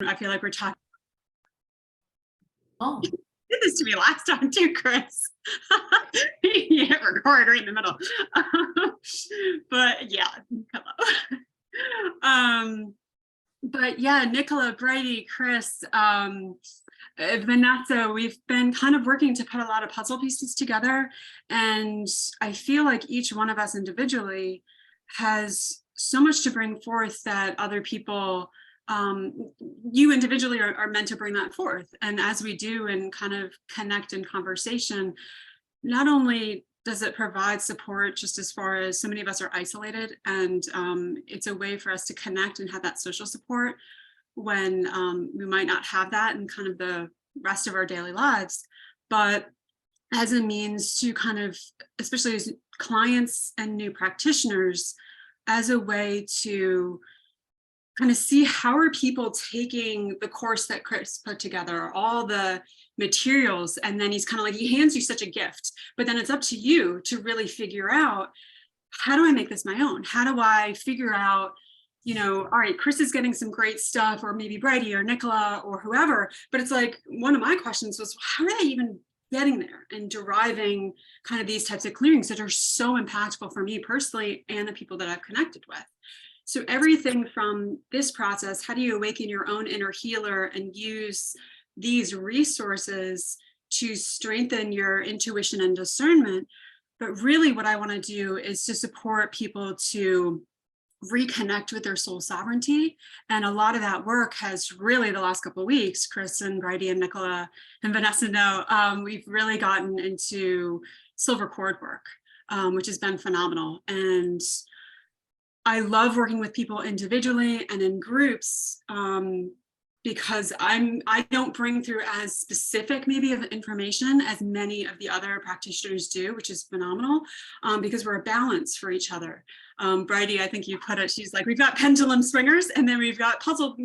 I feel like we're talking. Oh, Did this to me last time too, Chris. You hit record right in the middle. But yeah, hello. But yeah, Nicola, Brady, Chris, Vanessa, we've been kind of working to put a lot of puzzle pieces together. And I feel like each one of us individually has so much to bring forth that other people, you individually are meant to bring that forth. And as we do and kind of connect in conversation, not only does it provide support just as far as so many of us are isolated, and it's a way for us to connect and have that social support when we might not have that in kind of the rest of our daily lives, but as a means to kind of, especially as clients and new practitioners, as a way to kind of see how are people taking the course that Chris put together, all the materials, and then he's kind of like, he hands you such a gift, but then it's up to you to really figure out, how do I make this my own? How do I figure out, all right, Chris is getting some great stuff, or maybe Brady or Nicola or whoever, but it's like, one of my questions was, how are they even getting there and deriving kind of these types of clearings that are so impactful for me personally and the people that I've connected with? So everything from this process, how do you awaken your own inner healer and use these resources to strengthen your intuition and discernment? But really what I want to do is to support people to reconnect with their soul sovereignty. And a lot of that work has really, the last couple of weeks, Chris and Brady and Nicola and Vanessa know, we've really gotten into silver cord work, which has been phenomenal. And I love working with people individually and in groups, because I don't bring through as specific maybe of information as many of the other practitioners do, which is phenomenal, because we're a balance for each other. Brady, I think you put it, she's like, we've got pendulum swingers, and then we've got puzzle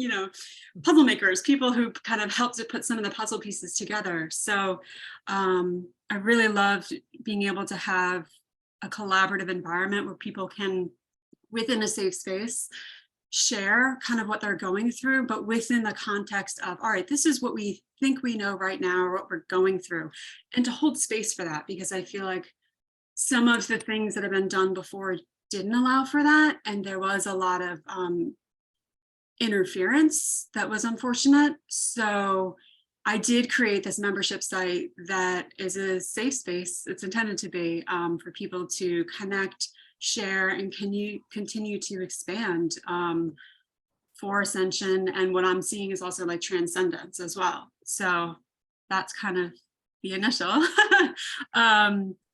makers, people who kind of help to put some of the puzzle pieces together. So I really loved being able to have a collaborative environment where people can, within a safe space, share kind of what they're going through, but within the context of, all right, this is what we think we know right now, or what we're going through, and to hold space for that, because I feel like some of the things that have been done before didn't allow for that, and there was a lot of interference that was unfortunate. So I did create this membership site that is a safe space. It's intended to be for people to connect, share, and can you continue to expand for ascension. And what I'm seeing is also like transcendence as well. So that's kind of the initial.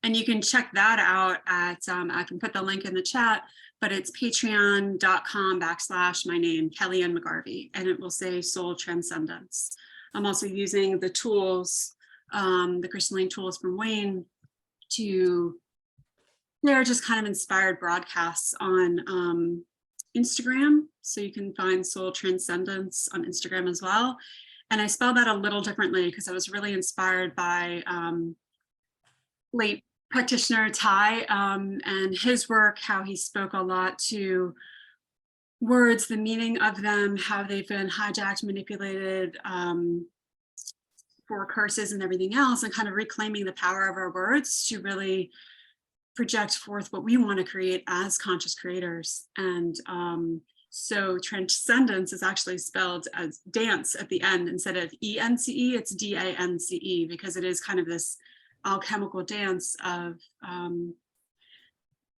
And you can check that out at, I can put the link in the chat, but it's patreon.com/my name, Kellyanne McGarvey, and it will say Soul Transcendence. I'm also using the tools, the crystalline tools from Wayne, to they're just kind of inspired broadcasts on Instagram. So you can find Soul Transcendence on Instagram as well. And I spell that a little differently because I was really inspired by late practitioner Ty and his work, how he spoke a lot to words, the meaning of them, how they've been hijacked, manipulated for curses and everything else, and kind of reclaiming the power of our words to really project forth what we want to create as conscious creators. And so transcendence is actually spelled as dance at the end instead of E-N-C-E, it's D-A-N-C-E, because it is kind of this alchemical dance of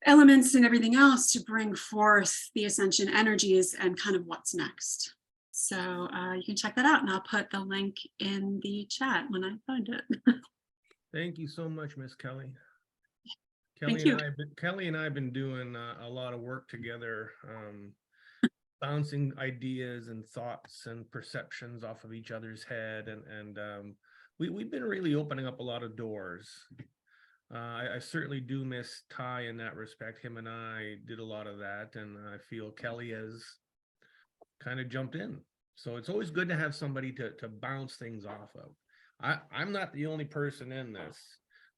elements and everything else to bring forth the ascension energies and kind of what's next. So you can check that out, and I'll put the link in the chat when I find it. Thank you so much, Miss Kelly. Thank you. Kelly and I have been doing a lot of work together, bouncing ideas and thoughts and perceptions off of each other's head, and we've been really opening up a lot of doors. I certainly do miss Ty in that respect. Him and I did a lot of that, and I feel Kelly has kind of jumped in. So it's always good to have somebody to bounce things off of. I'm not the only person in this.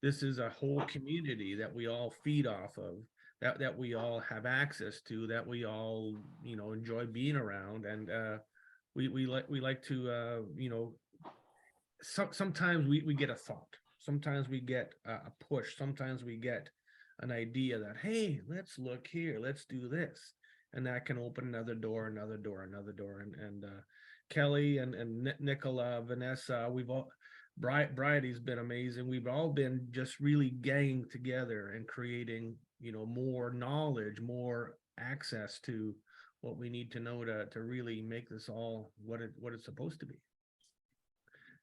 This is a whole community that we all feed off of, that we all have access to, that we all, enjoy being around. And we like to, you know, sometimes we get a thought, sometimes we get a push, sometimes we get an idea that, hey, let's look here, let's do this, and that can open another door, another door, another door. And Kelly and Nicola, Vanessa, we've all, Bridie's been amazing. We've all been just really getting together and creating, you know, more knowledge, more access to what we need to know to really make this all what it's supposed to be.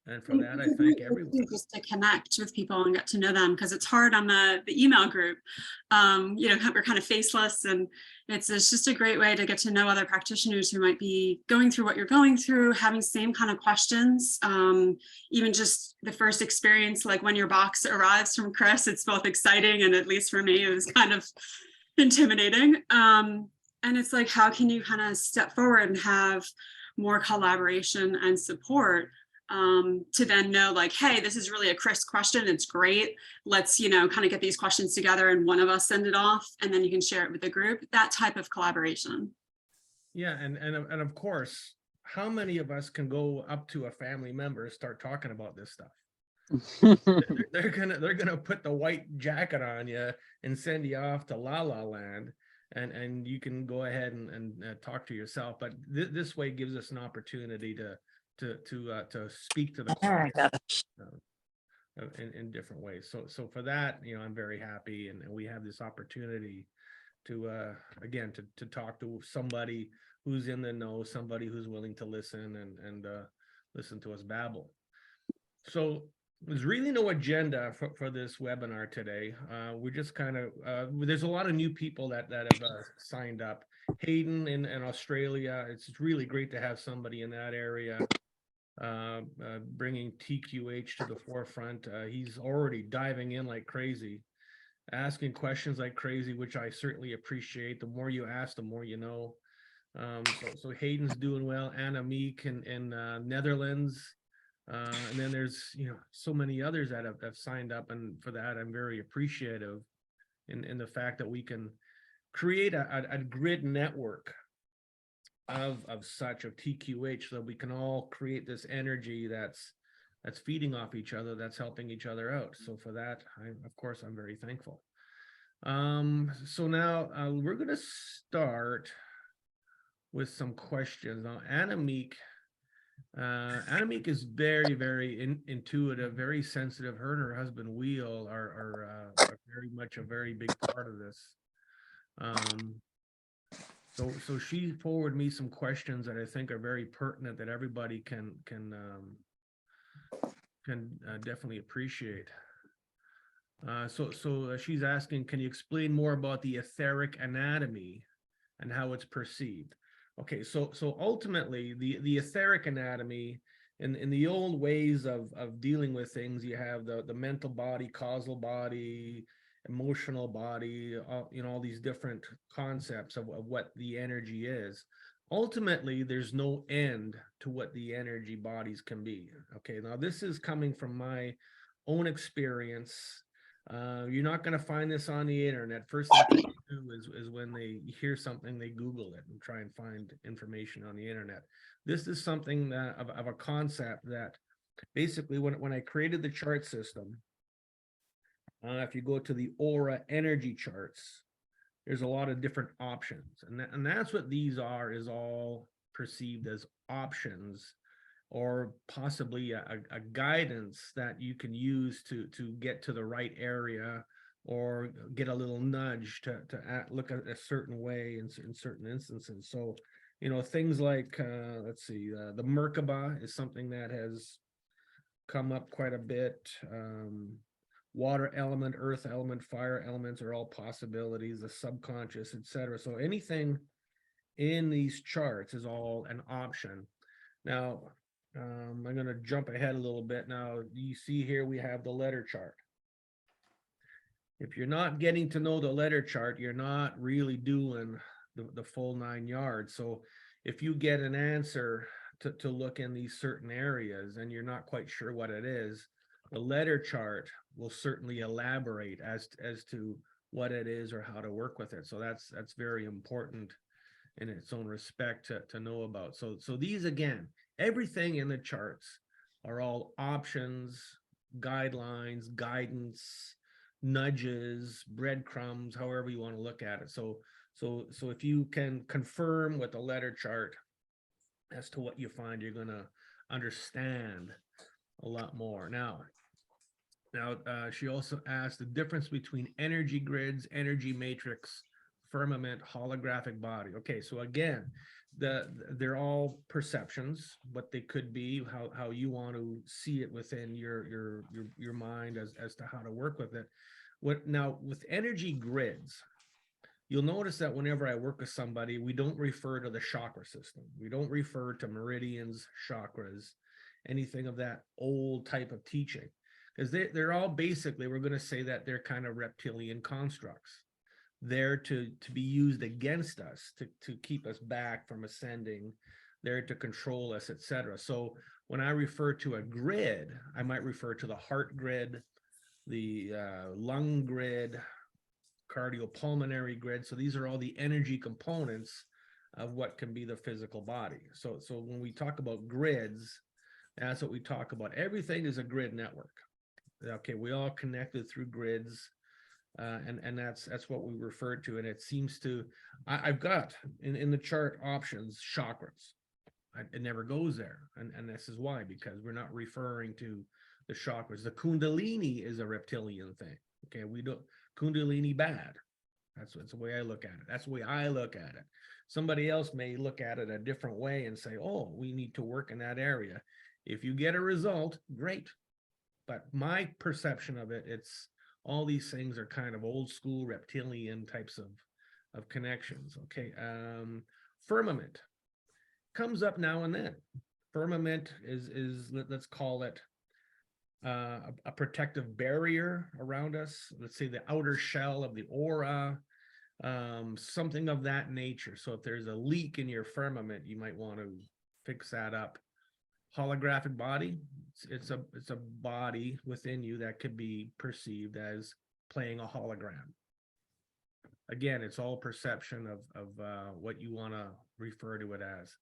And for that, I thank everyone. Just to connect with people and get to know them, because it's hard on the email group. You know, we're kind of faceless, and it's just a great way to get to know other practitioners who might be going through what you're going through, having same kind of questions. Even just the first experience, like when your box arrives from Chris, it's both exciting and, at least for me, it was kind of intimidating. And it's like, how can you kind of step forward and have more collaboration and support, to then know, like, hey, this is really a Chris question, it's great, let's, you know, kind of get these questions together and one of us send it off, and then you can share it with the group. That type of collaboration. Yeah, and of course, how many of us can go up to a family member and start talking about this stuff? they're gonna put the white jacket on you and send you off to La La Land, and you can go ahead and talk to yourself. But this way gives us an opportunity to speak to the class, in different ways. So for that, you know, I'm very happy, and we have this opportunity to again to talk to somebody who's in the know, somebody who's willing to listen and listen to us babble. So there's really no agenda for this webinar today. We're just kind of there's a lot of new people that have signed up. Hayden in Australia, it's really great to have somebody in that area bringing TQH to the forefront. He's already diving in like crazy, asking questions like crazy, which I certainly appreciate. The more you ask, the more you know. So Hayden's doing well. Anna Meek in Netherlands. And then there's, you know, so many others that have signed up, and for that I'm very appreciative in the fact that we can create a grid network of TQH, so we can all create this energy that's feeding off each other, that's helping each other out. So for that, of course, I'm very thankful. So now we're going to start with some questions. Now, Anna Meek is very, very intuitive, very sensitive. Her and her husband Wheel are very much a very big part of this. So she forwarded me some questions that I think are very pertinent, that everybody can definitely appreciate. So she's asking, can you explain more about the etheric anatomy and how it's perceived? Okay, so ultimately the etheric anatomy, in the old ways of dealing with things, you have the mental body, causal body, emotional body, you know, all these different concepts of what the energy is. Ultimately, there's no end to what the energy bodies can be. Okay, now this is coming from my own experience. You're not going to find this on the internet. First thing people do is when they hear something, they Google it and try and find information on the internet. This is something that of a concept that basically when I created the chart system, if you go to the aura energy charts, there's a lot of different options, and that's what these are, is all perceived as options, or possibly a guidance that you can use to get to the right area, or get a little nudge to look at a certain way in certain instances. So, you know, things like let's see, the Merkaba is something that has come up quite a bit. Water element, earth element, fire elements are all possibilities, the subconscious, etc. So anything in these charts is all an option. Now, I'm going to jump ahead a little bit. Now, you see here we have the letter chart. If you're not getting to know the letter chart, you're not really doing the full 9 yards. So if you get an answer to look in these certain areas and you're not quite sure what it is, the letter chart will certainly elaborate as to what it is or how to work with it. So that's very important in its own respect to know about. So these, again, everything in the charts are all options, guidelines, guidance, nudges, breadcrumbs, however you want to look at it. So if you can confirm with the letter chart as to what you find, you're going to understand a lot more. Now, she also asked the difference between energy grids, energy matrix, firmament, holographic body. Okay, so again, they're all perceptions, what they could be, how you want to see it within your mind as to how to work with it. Now with energy grids, you'll notice that whenever I work with somebody, we don't refer to the chakra system. We don't refer to meridians, chakras, anything of that old type of teaching, because they're all basically, we're going to say that they're kind of reptilian constructs. There to be used against us, to keep us back from ascending, there to control us, etc. So when I refer to a grid, I might refer to the heart grid, the lung grid, cardiopulmonary grid. So these are all the energy components of what can be the physical body. So when we talk about grids, that's what we talk about. Everything is a grid network. Okay, we all connected through grids. And that's what we refer to. And it seems to, I've got in the chart options, chakras. It never goes there. And this is why, because we're not referring to the chakras. The Kundalini is a reptilian thing. Okay, we don't, Kundalini bad. That's the way I look at it. That's the way I look at it. Somebody else may look at it a different way and say, oh, we need to work in that area. If you get a result, great. But my perception of it, it's, all these things are kind of old school reptilian types of connections. Okay. Firmament comes up now and then. Firmament is let's call it a protective barrier around us. Let's say the outer shell of the aura, something of that nature. So if there's a leak in your firmament, you might want to fix that up. Holographic body, it's a body within you that could be perceived as playing a hologram. Again, it's all perception of what you want to refer to it as.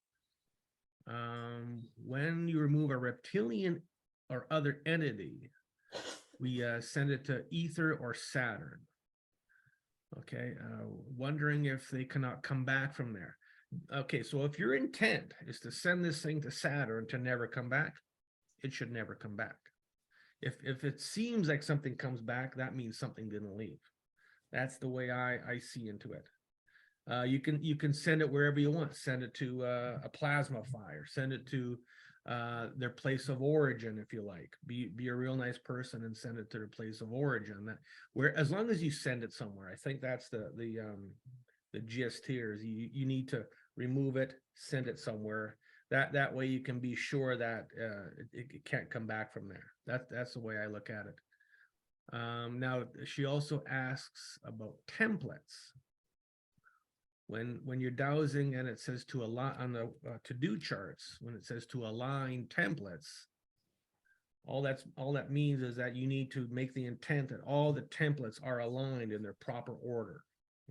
When you remove a reptilian or other entity, we send it to Ether or Saturn. Okay, wondering if they cannot come back from there. Okay, so if your intent is to send this thing to Saturn to never come back, it should never come back. If it seems like something comes back, that means something didn't leave. That's the way I see into it. You can send it wherever you want. Send it to a plasma fire. Send it to their place of origin, if you like. Be a real nice person and send it to their place of origin. As long as you send it somewhere, I think that's the gist here is you need to remove it, send it somewhere. That way you can be sure that it can't come back from there. That's the way I look at it. Now she also asks about templates. When you're dowsing and it says to align on the to-do charts, when it says to align templates, all that means is that you need to make the intent that all the templates are aligned in their proper order.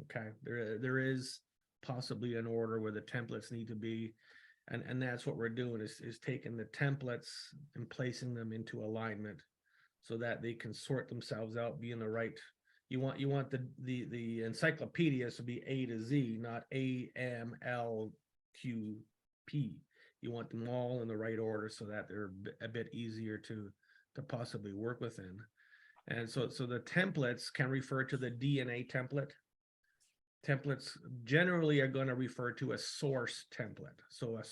Okay, there is possibly an order where the templates need to be, and that's what we're doing is taking the templates and placing them into alignment so that they can sort themselves out, be in the right. You want the encyclopedias to be A to Z, not A M L Q P. You want them all in the right order so that they're a bit easier to possibly work within. And so the templates can refer to the DNA template. Templates generally are going to refer to a source template. So a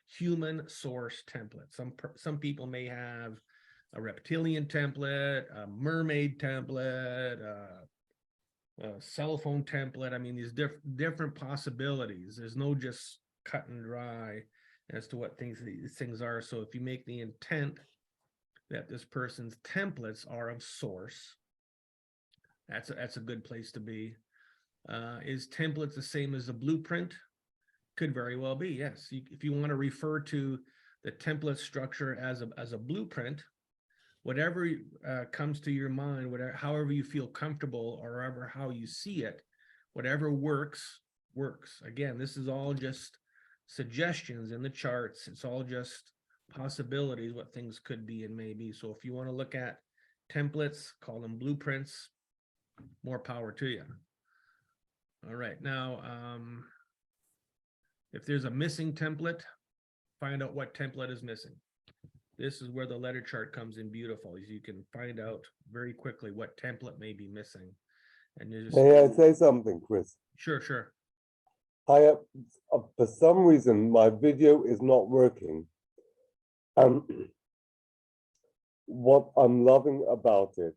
human source template. Some people may have a reptilian template, a mermaid template, a cell phone template. I mean, these different possibilities. There's no just cut and dry as to what these things are. So if you make the intent that this person's templates are of source, that's a good place to be. Is templates the same as a blueprint? Could very well be, yes. If you want to refer to the template structure as a blueprint, whatever comes to your mind, however you feel comfortable, or how you see it, whatever works works. Again, this is all just suggestions in the charts. It's all just possibilities, what things could be and may be. So if you want to look at templates, call them blueprints, more power to you. All right, now, if there's a missing template, find out what template is missing. This is where the letter chart comes in beautiful. You can find out very quickly what template may be missing. And you just, May I say something, Chris? sure. For some reason, my video is not working. What I'm loving about it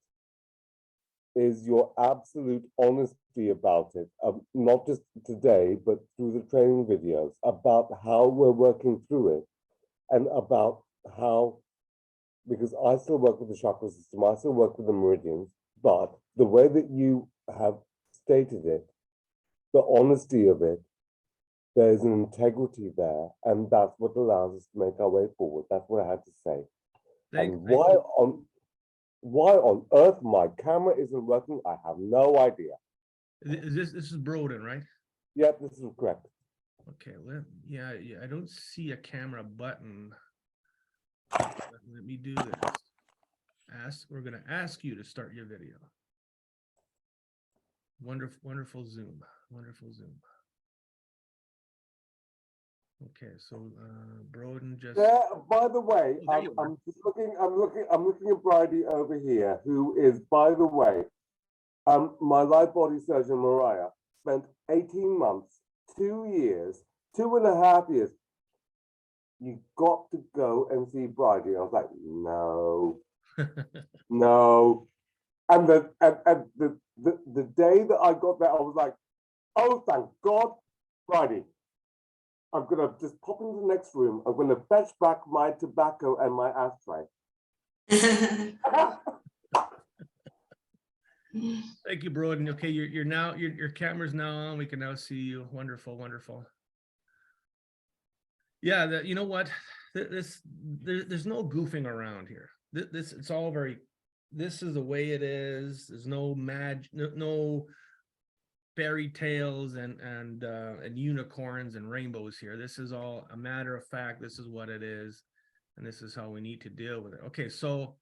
is your absolute honesty about it, not just today, but through the training videos, about how we're working through it, and about how, because I still work with the chakra system, I still work with the meridians, but the way that you have stated it, the honesty of it, there's an integrity there, and that's what allows us to make our way forward. That's what I had to say. And why on earth my camera isn't working, I have no idea. This is Broden, right? Yep, this is correct. Okay, yeah, I don't see a camera button. Let me do this. We're gonna ask you to start your video. Wonderful Zoom. Okay, so Broden just. Yeah, by the way, Oh, there you are. I'm just looking. I'm looking at Bridie over here, who is, by the way, my life body surgeon Mariah spent 18 months, 2 years, 2.5 years. You got to go and see Bridie. I was like, no, no. And the day that I got there, I was like, oh, thank God, Bridie. I'm gonna just pop into the next room. I'm gonna fetch back my tobacco and my ashtray. Thank you, Broden. Okay, you're now your camera's now on. We can now see you. Wonderful. Yeah, you know what? There's no goofing around here. It's all very. This is the way it is. There's no no fairy tales and unicorns and rainbows here. This is all a matter of fact. This is what it is, and this is how we need to deal with it. Okay, so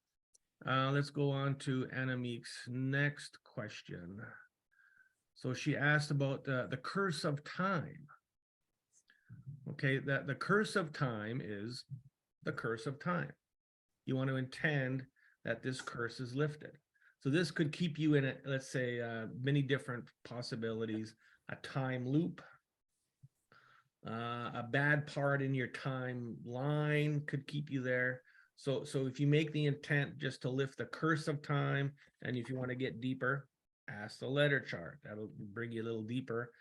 let's go on to Annemiek's next question. So she asked about the curse of time. Okay, that the curse of time is the curse of time. You want to intend that this curse is lifted. So this could keep you in it, let's say, many different possibilities, a time loop, a bad part in your timeline could keep you there. So if you make the intent just to lift the curse of time, and if you want to get deeper, ask the letter chart. That'll bring you a little deeper.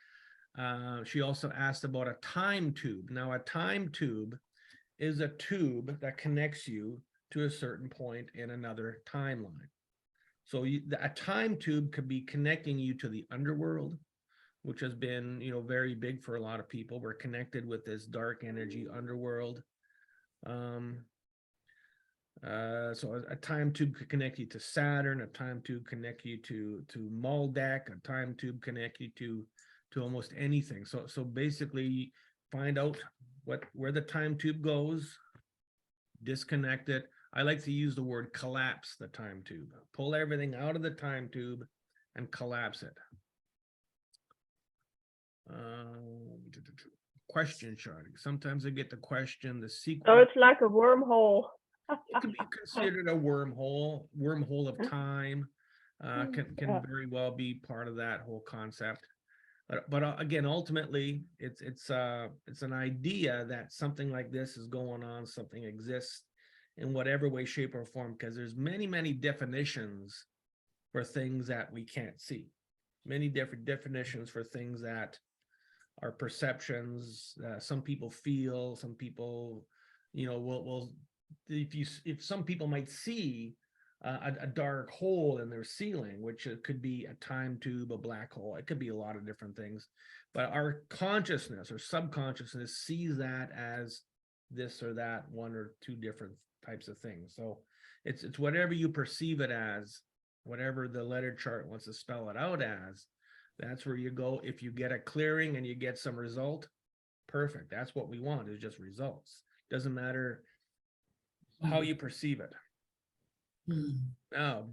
She also asked about a time tube. Now, a time tube is a tube that connects you to a certain point in another timeline. So a time tube could be connecting you to the underworld, which has been, very big for a lot of people. We're connected with this dark energy underworld. So a time tube could connect you to Saturn, a time tube connect you to Maldek, a time tube connect you to almost anything. So basically find out where the time tube goes, disconnect it. I like to use the word collapse the time tube. Pull everything out of the time tube and collapse it. Question charting. Sometimes I get the question, the sequence. So it's like a wormhole. It could be considered a wormhole of time. Can very well be part of that whole concept. But again, ultimately, it's an idea that something like this is going on, something exists in whatever way, shape, or form, because there's many definitions for things that we can't see. Many different definitions for things that are perceptions. Some people feel, some people, will if some people might see a dark hole in their ceiling, which it could be a time tube, a black hole, it could be a lot of different things, but our consciousness or subconsciousness sees that as this or that, one or two different types of things. So it's whatever you perceive it as, whatever the letter chart wants to spell it out as, That's where you go. If you get a clearing and you get some result, perfect. That's what we want, is just results. Doesn't matter how you perceive it. Now,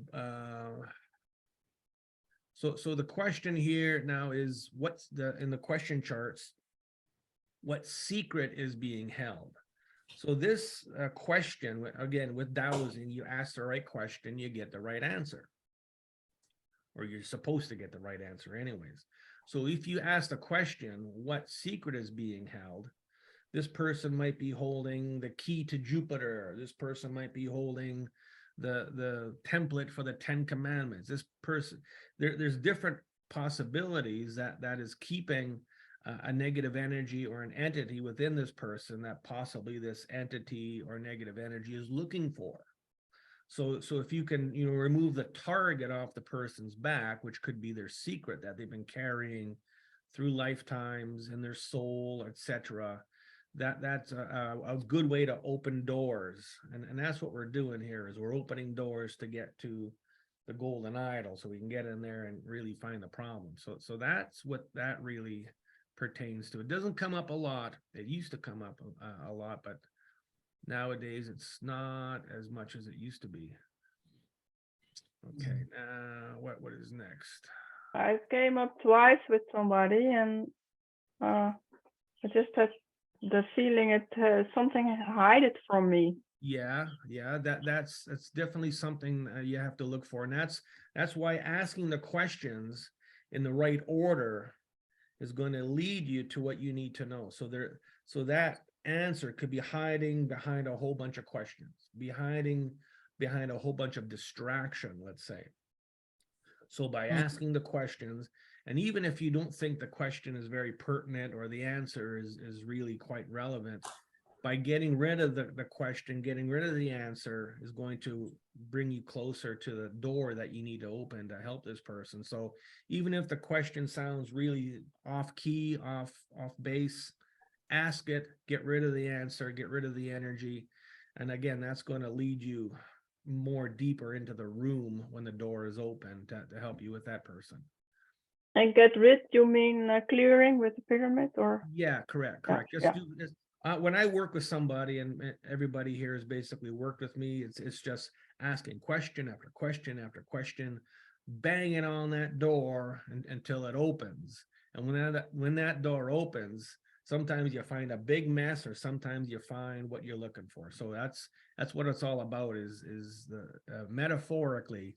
so the question here now is, what's in the question charts, what secret is being held? So this question, again, with dowsing, you ask the right question, you get the right answer. Or you're supposed to get the right answer anyways. So if you ask the question, what secret is being held? This person might be holding the key to Jupiter. This person might be holding the template for the 10 commandments. This person, there's different possibilities that is keeping a negative energy or an entity within this person that possibly this entity or negative energy is looking for. So if you can, remove the target off the person's back, which could be their secret that they've been carrying through lifetimes in their soul, etc., that's a good way to open doors. And that's what we're doing here, is we're opening doors to get to the golden idol, so we can get in there and really find the problem. So that's what that really pertains to. It doesn't come up a lot. It used to come up a lot, but nowadays it's not as much as it used to be. Okay, what is next? I came up twice with somebody, and I just had the feeling it something hide it from me. Yeah, that's definitely something you have to look for, and that's why asking the questions in the right order is going to lead you to what you need to know. So that answer could be hiding behind a whole bunch of questions, behind a whole bunch of distraction, let's say. So by asking the questions, and even if you don't think the question is very pertinent or the answer is really quite relevant, by getting rid of the question, getting rid of the answer is going to bring you closer to the door that you need to open to help this person. So even if the question sounds really off key, off base, ask it, get rid of the answer, get rid of the energy. And again, that's going to lead you more deeper into the room when the door is open to help you with that person. And get rid, you mean clearing with the pyramid, or? Yeah, correct. Just do this. When I work with somebody, and everybody here has basically worked with me, it's just asking question after question after question, banging on that door until it opens. And when that door opens, sometimes you find a big mess, or sometimes you find what you're looking for. So that's what it's all about, is the metaphorically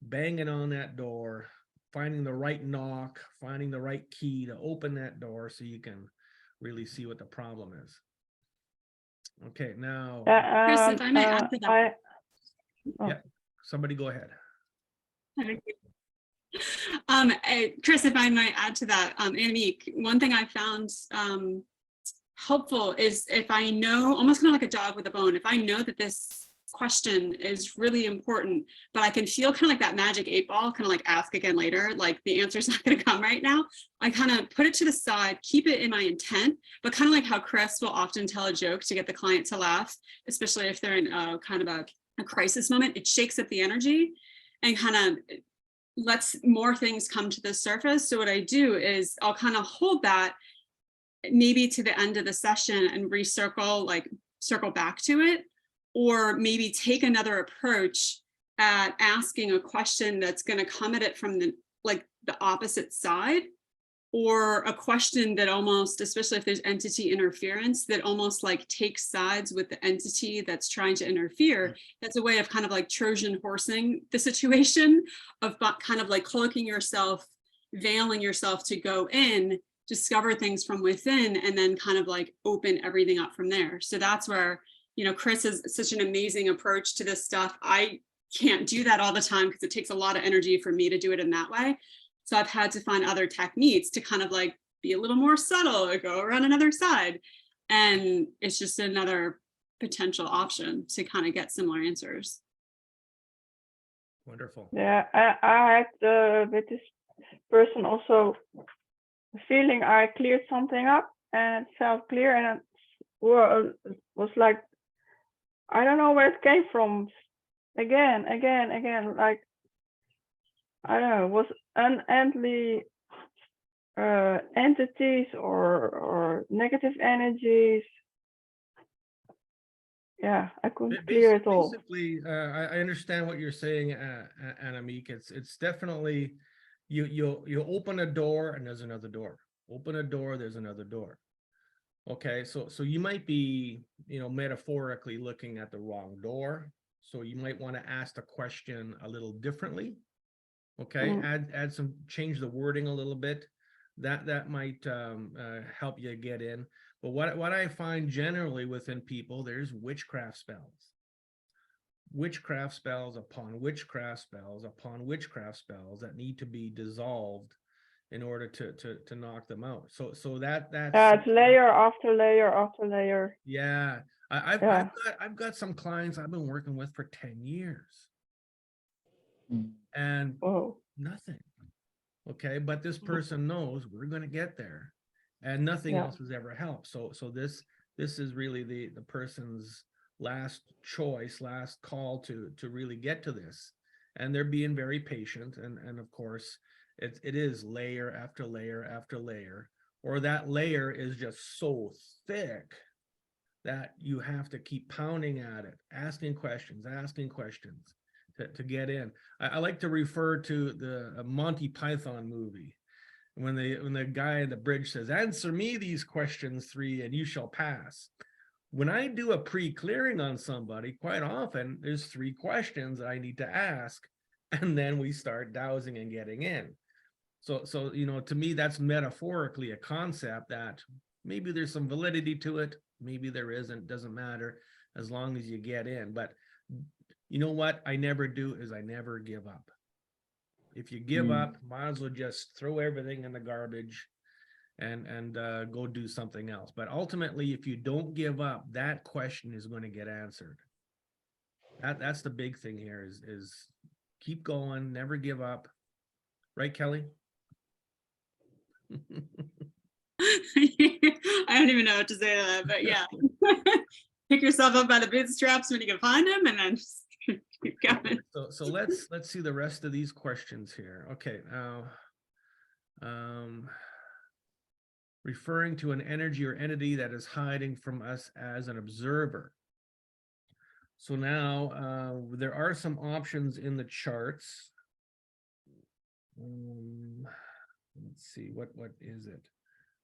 banging on that door, finding the right knock, finding the right key to open that door so you can really see what the problem is. Okay, now Chris, if I may add to that. Yeah, somebody go ahead. Chris, if I might add to that, Annemiek, one thing I found helpful is if I know, almost kind of like a dog with a bone, if I know that this question is really important, but I can feel kind of like that magic 8 ball, kind of like ask again later, like the answer's not going to come right now. I kind of put it to the side, keep it in my intent, but kind of like how Chris will often tell a joke to get the client to laugh, especially if they're in kind of a crisis moment. It shakes up the energy and kind of lets more things come to the surface. So what I do is I'll kind of hold that maybe to the end of the session and circle back to it, or maybe take another approach at asking a question that's going to come at it from the opposite side, or a question that almost, especially if there's entity interference, that almost like takes sides with the entity that's trying to interfere. That's a way of kind of like Trojan horsing the situation, of kind of like cloaking yourself, veiling yourself to go in, discover things from within, and then kind of like open everything up from there. So that's where, Chris has such an amazing approach to this stuff. I can't do that all the time because it takes a lot of energy for me to do it in that way. So I've had to find other techniques to kind of like be a little more subtle or go around another side. And it's just another potential option to kind of get similar answers. Wonderful. Yeah, I had with this person also the feeling I cleared something up and it felt clear, and it was like, I don't know where it came from. Again, like, I don't know, it was unendly entities or negative energies. Yeah, I couldn't clear it all. Basically, I understand what you're saying, Annemiek. It's definitely you open a door and there's another door. Open a door, there's another door. Okay, so you might be, metaphorically looking at the wrong door. So you might want to ask the question a little differently. Okay, add some, change the wording a little bit. That might help you get in. But what I find generally within people, there's witchcraft spells. Witchcraft spells upon witchcraft spells upon witchcraft spells that need to be dissolved in order to knock them out. So that's It's layer after layer after layer. yeah. I've got some clients I've been working with for 10 years. And nothing. Okay, but this person knows we're going to get there, and nothing else has ever helped. So this is really the person's last choice, last call to really get to this, and they're being very patient. And of course, it is layer after layer after layer, or that layer is just so thick that you have to keep pounding at it, asking questions to get in. I like to refer to the Monty Python movie when the guy in the bridge says, "Answer me these questions 3 and you shall pass." When I do a pre-clearing on somebody, quite often there's 3 questions that I need to ask, and then we start dowsing and getting in. So to me, that's metaphorically a concept that maybe there's some validity to it, maybe there isn't, doesn't matter, as long as you get in. But you know what I never do is I never give up. If you give up, might as well just throw everything in the garbage and go do something else. But ultimately, if you don't give up, that question is going to get answered. That's the big thing here is keep going, never give up. Right, Kelly? I don't even know what to say to that, but yeah. Pick yourself up by the bootstraps when you can find them, and then just keep going. So let's see the rest of these questions here. Okay, now referring to an energy or entity that is hiding from us as an observer. So now there are some options in the charts. Let's see, what is it?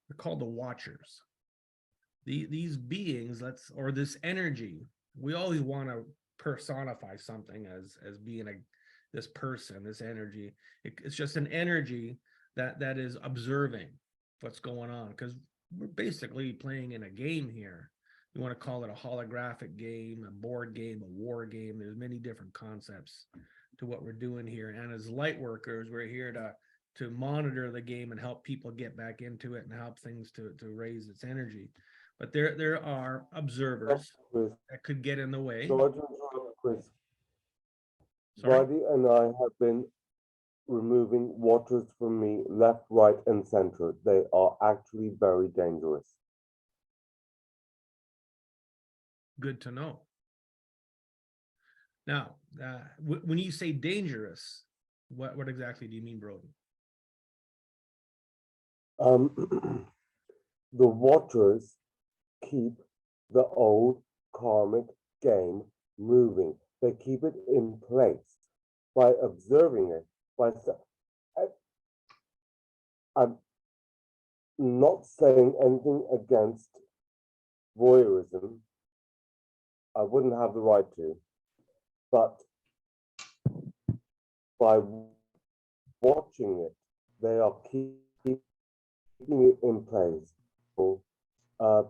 They're called the Watchers. These beings, or this energy, we always want to personify something as being this person, this energy. It's just an energy that is observing what's going on, because we're basically playing in a game here. You want to call it a holographic game, a board game, a war game. There's many different concepts to what we're doing here. And as light workers, we're here to monitor the game and help people get back into it and help things to raise its energy. But there are observers that could get in the way. Sorry to interrupt, Chris. Sorry? Buddy and I have been removing waters from me left, right, and center. They are actually very dangerous. Good to know. Now, when you say dangerous, what exactly do you mean, Broden? The waters keep the old karmic game moving. They keep it in place by observing it. I'm not saying anything against voyeurism. I wouldn't have the right to, but by watching it, they are keeping it in place.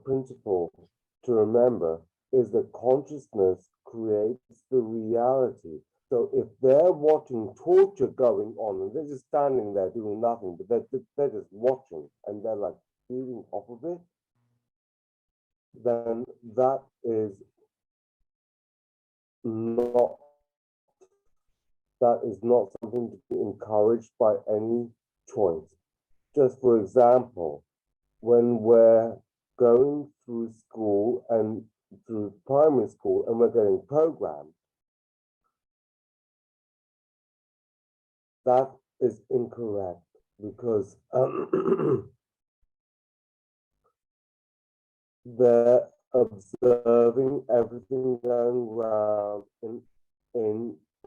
Principle to remember is that consciousness creates the reality. So if they're watching torture going on and they're just standing there doing nothing, but they're just watching and they're like feeding off of it, then that is not something to be encouraged by any choice. Just for example, when we're going through school and through primary school and we're getting programmed, that is incorrect. because they're observing everything going around in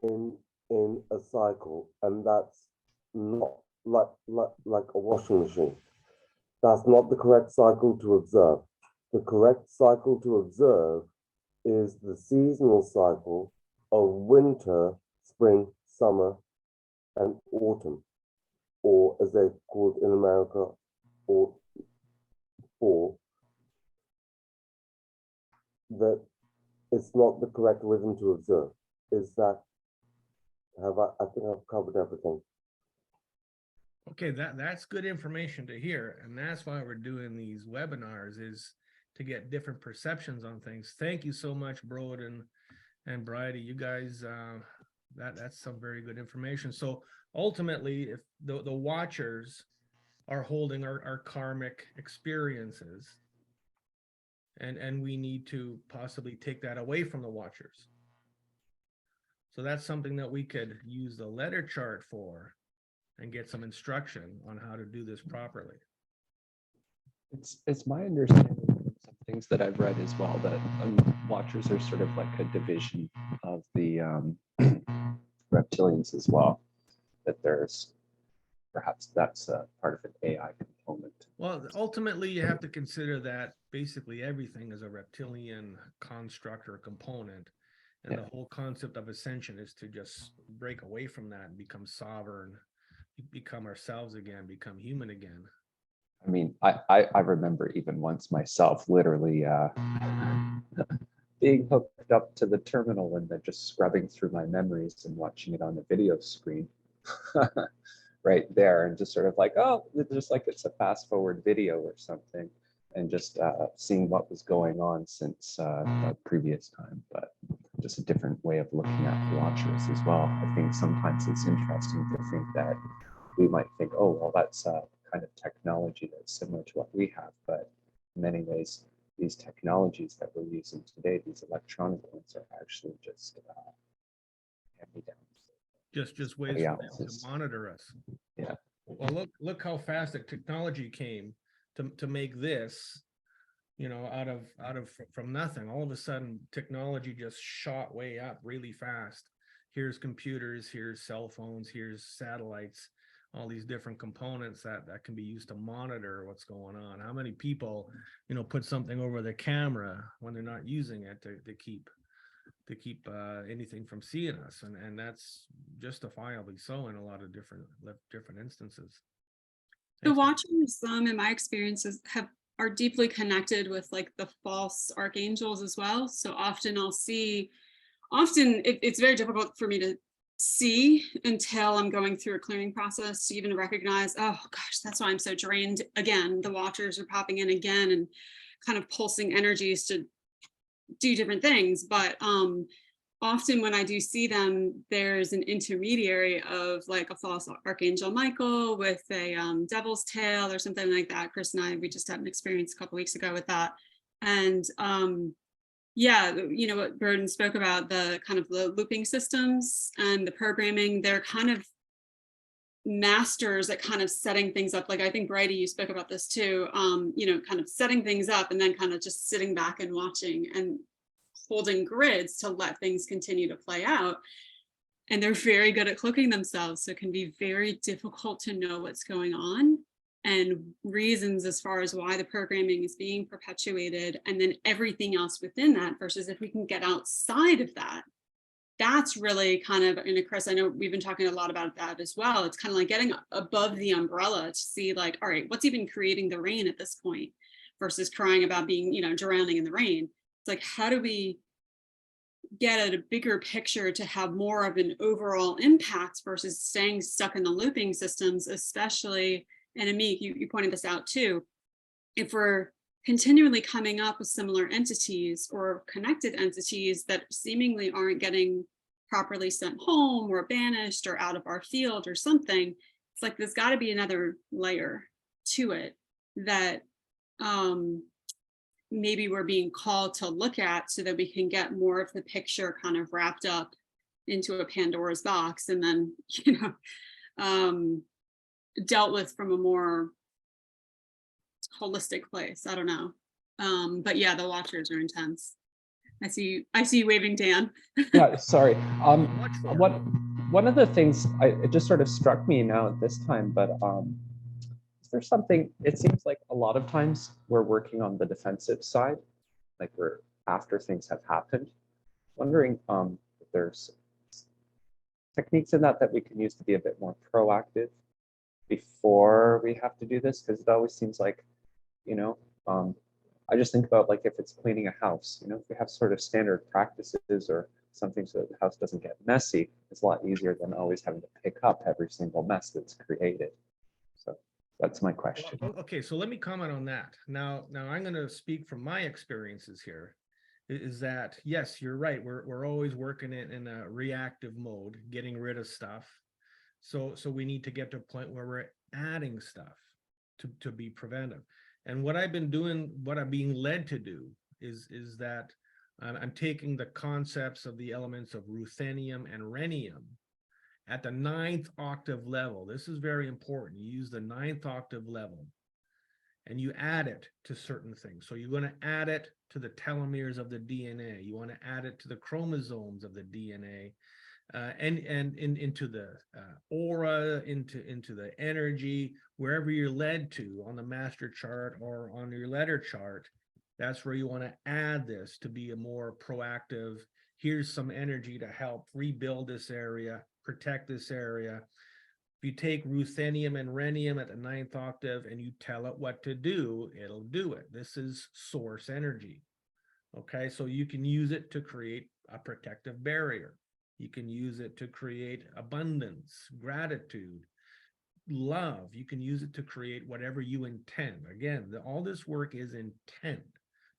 in in a cycle, and that's not like a washing machine. That's not the correct cycle to observe. The correct cycle to observe is the seasonal cycle of winter, spring, summer, and autumn, or as they call it in America, or fall. That it's not the correct rhythm to observe. Is that I think I've covered everything. Okay, that's good information to hear, and that's why we're doing these webinars, is to get different perceptions on things. Thank you so much, Broad and Bridie. You guys, that's some very good information. So ultimately, if the watchers are holding our karmic experiences, and we need to possibly take that away from the watchers. So that's something that we could use the letter chart for and get some instruction on how to do this properly. It's my understanding from some things that I've read as well that watchers are sort of like a division of the reptilians as well. That there's perhaps that's a part of an AI component. Well, ultimately, you have to consider that basically everything is a reptilian construct or component. And Yeah. the whole concept of ascension is to just break away from that and become sovereign, become ourselves again, become human again. I mean, I remember even once myself literally being hooked up to the terminal and then just scrubbing through my memories and watching it on the video screen right there, and just sort of like, oh, it's just like it's a fast forward video or something, and just seeing what was going on since the previous time, but just a different way of looking at watchers as well. I think sometimes it's interesting to think that we might think, oh, well, that's kind of technology that's similar to what we have, but in many ways, these technologies that we're using today, these electronic ones, are actually just hand-me-downs. Just ways for them to monitor us. Yeah. Well, look how fast the technology came to make this, you know, out of from nothing. All of a sudden, technology just shot way up really fast. Here's computers, here's cell phones, here's satellites, all these different components that can be used to monitor what's going on. How many people, you know, put something over their camera when they're not using it to keep anything from seeing us, and that's justifiably so in a lot of different instances. The watchers, in my experiences, are deeply connected with like the false archangels as well. So often it's very difficult for me to see until I'm going through a clearing process to even recognize, oh gosh, that's why I'm so drained. Again, the watchers are popping in again and kind of pulsing energies to do different things. But often when I do see them, there's an intermediary of like a false archangel Michael with a devil's tail or something like that. Chris and I, we just had an experience a couple weeks ago with that. And yeah, you know what Burden spoke about, the kind of the looping systems and the programming, they're kind of masters at kind of setting things up. Like I think Bridie, you spoke about this too, you know, kind of setting things up and then kind of just sitting back and watching and holding grids to let things continue to play out. And they're very good at cloaking themselves. So it can be very difficult to know what's going on and reasons as far as why the programming is being perpetuated, and then everything else within that, versus if we can get outside of that, that's really kind of, and Chris, I know we've been talking a lot about that as well. It's kind of like getting above the umbrella to see like, all right, what's even creating the rain at this point versus crying about being, you know, drowning in the rain. It's like, how do we get at a bigger picture to have more of an overall impact versus staying stuck in the looping systems, especially, and Amit, you pointed this out too, if we're continually coming up with similar entities or connected entities that seemingly aren't getting properly sent home or banished or out of our field or something, it's like there's got to be another layer to it that maybe we're being called to look at so that we can get more of the picture kind of wrapped up into a Pandora's box. And then, you know, dealt with from a more holistic place. I don't know. But yeah, the watchers are intense. I see you waving, Dan. Yeah, sorry. Watch for it. One of the things it just sort of struck me now at this time, but is there something, it seems like a lot of times we're working on the defensive side, like we're after things have happened. Wondering if there's techniques in that we can use to be a bit more proactive before we have to do this, because it always seems like, you know, I just think about like if it's cleaning a house, you know, if we have sort of standard practices or something so that the house doesn't get messy, it's a lot easier than always having to pick up every single mess that's created. So that's my question. Well, okay, so let me comment on that. Now I'm going to speak from my experiences here. Is that, yes, you're right. We're always working in a reactive mode, getting rid of stuff. So we need to get to a point where we're adding stuff to be preventive. And what I've been doing, what I'm being led to do is that I'm taking the concepts of the elements of ruthenium and rhenium at the 9th octave level. This is very important. You use the 9th octave level and you add it to certain things. So you're going to add it to the telomeres of the DNA. You want to add it to the chromosomes of the DNA, and into the aura, into the energy, wherever you're led to on the master chart or on your letter chart. That's where you want to add this to be a more proactive. Here's some energy to help rebuild this area, protect this area. If you take ruthenium and rhenium at the 9th octave and you tell it what to do, it'll do it. This is source energy. Okay, so you can use it to create a protective barrier. You can use it to create abundance, gratitude, love. You can use it to create whatever you intend. Again, all this work is intent.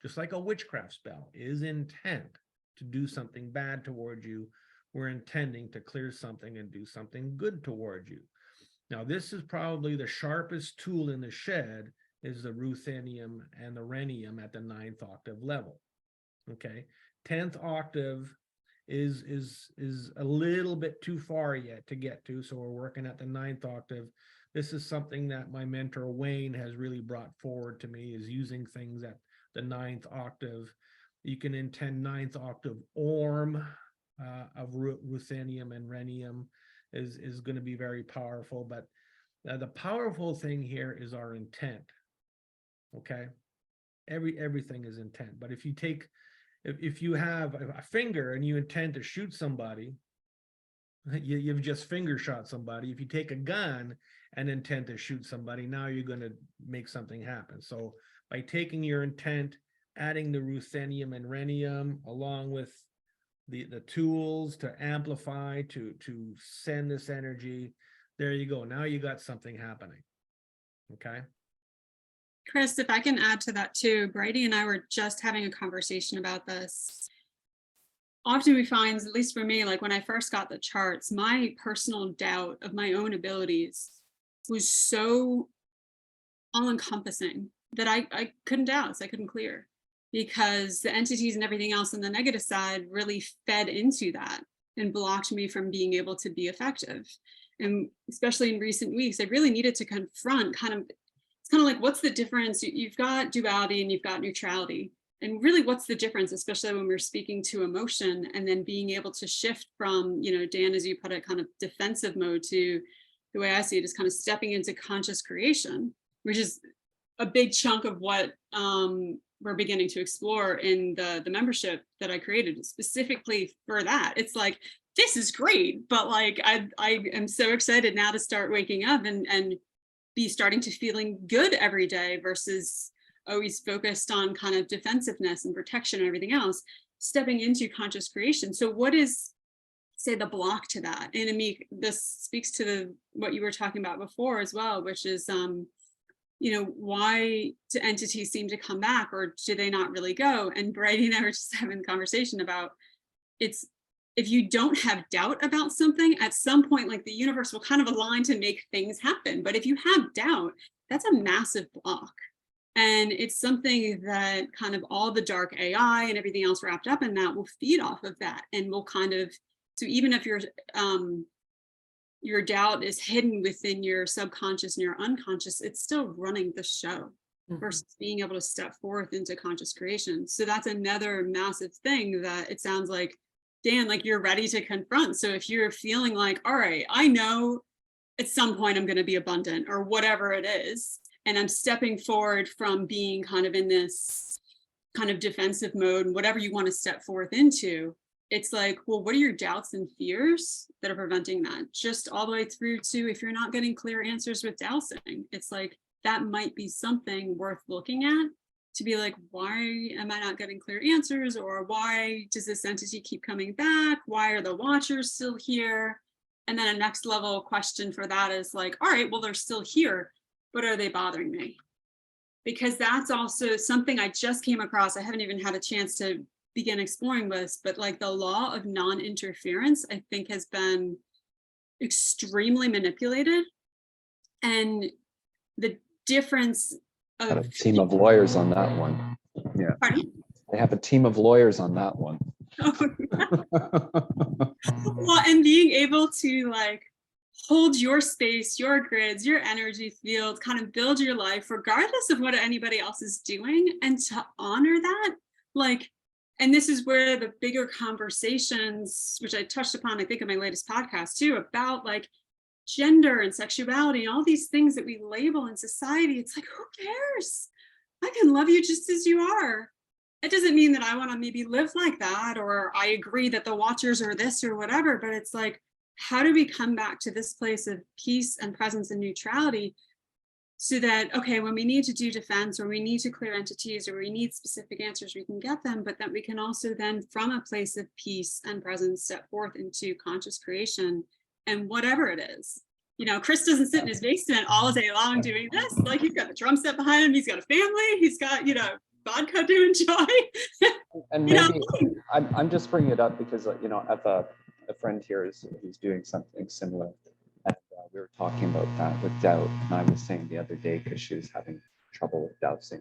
Just like a witchcraft spell is intent to do something bad toward you. We're intending to clear something and do something good toward you. Now, this is probably the sharpest tool in the shed, is the ruthenium and the rhenium at the 9th octave level. Okay, 10th octave is a little bit too far yet to get to, so we're working at the 9th octave. This is something that my mentor Wayne has really brought forward to me, is using things at the 9th octave. You can intend 9th octave orm of ruthenium and rhenium is going to be very powerful, but the powerful thing here is our intent. Okay, everything is intent. But if you take, if you have a finger and you intend to shoot somebody, you've just finger shot somebody. If you take a gun and intend to shoot somebody, now you're going to make something happen. So by taking your intent, adding the ruthenium and rhenium along with the tools to amplify, to send this energy, there you go. Now you got something happening. Okay. Chris, if I can add to that too, Brady and I were just having a conversation about this. Often we find, at least for me, like when I first got the charts, my personal doubt of my own abilities was so all-encompassing that I couldn't doubt, so I couldn't clear, because the entities and everything else on the negative side really fed into that and blocked me from being able to be effective. And especially in recent weeks, I really needed to confront it's kind of like, what's the difference? You've got duality and you've got neutrality. And really, what's the difference, especially when we're speaking to emotion, and then being able to shift from, you know, Dan, as you put it, kind of defensive mode, to the way I see it is kind of stepping into conscious creation, which is a big chunk of what we're beginning to explore in the membership that I created specifically for that. It's like, this is great, but like I am so excited now to start waking up and be starting to feeling good every day versus always focused on kind of defensiveness and protection and everything else, stepping into conscious creation. So what is, say, the block to that? And Amik, this speaks to what you were talking about before as well, which is, you know, why do entities seem to come back, or do they not really go? And Brady and I were just having a conversation about, it's, if you don't have doubt about something, at some point, like the universe will kind of align to make things happen. But if you have doubt, that's a massive block. And it's something that kind of all the dark AI and everything else wrapped up in that will feed off of that, and will kind of, so even if you're your doubt is hidden within your subconscious and your unconscious, it's still running the show versus being able to step forth into conscious creation. So that's another massive thing that it sounds like, Dan, like you're ready to confront. So if you're feeling like, all right, I know at some point I'm going to be abundant or whatever it is, and I'm stepping forward from being kind of in this kind of defensive mode, whatever you want to step forth into, it's like, well, what are your doubts and fears that are preventing that? Just all the way through to if you're not getting clear answers with dowsing, it's like, that might be something worth looking at to be like, why am I not getting clear answers? Or why does this entity keep coming back? Why are the watchers still here? And then a next level question for that is like, all right, well, they're still here, but are they bothering me? Because that's also something I just came across. I haven't even had a chance to begin exploring this, but like the law of non-interference, I think has been extremely manipulated. And the difference Got a of team of lawyers on that one. Yeah, pardon? they have a team of lawyers on that one. Well, and being able to like hold your space, your grids, your energy field, kind of build your life regardless of what anybody else is doing, and to honor that, like, and this is where the bigger conversations, which I touched upon, I think in my latest podcast too, about like gender and sexuality and all these things that we label in society. It's like, who cares? I can love you just as you are. It doesn't mean that I want to maybe live like that, or I agree that the watchers are this or whatever, but it's like, how do we come back to this place of peace and presence and neutrality so that, okay, when we need to do defense or we need to clear entities or we need specific answers, we can get them, but that we can also then from a place of peace and presence step forth into conscious creation and whatever it is. You know, Chris doesn't sit in his basement all day long doing this. Like he's got a drum set behind him, he's got a family, he's got, you know, vodka to enjoy. And You know? maybe I'm just bringing it up because, you know, I have a friend here who's doing something similar. And we were talking about that with doubt. And I was saying the other day, because she was having trouble with dowsing.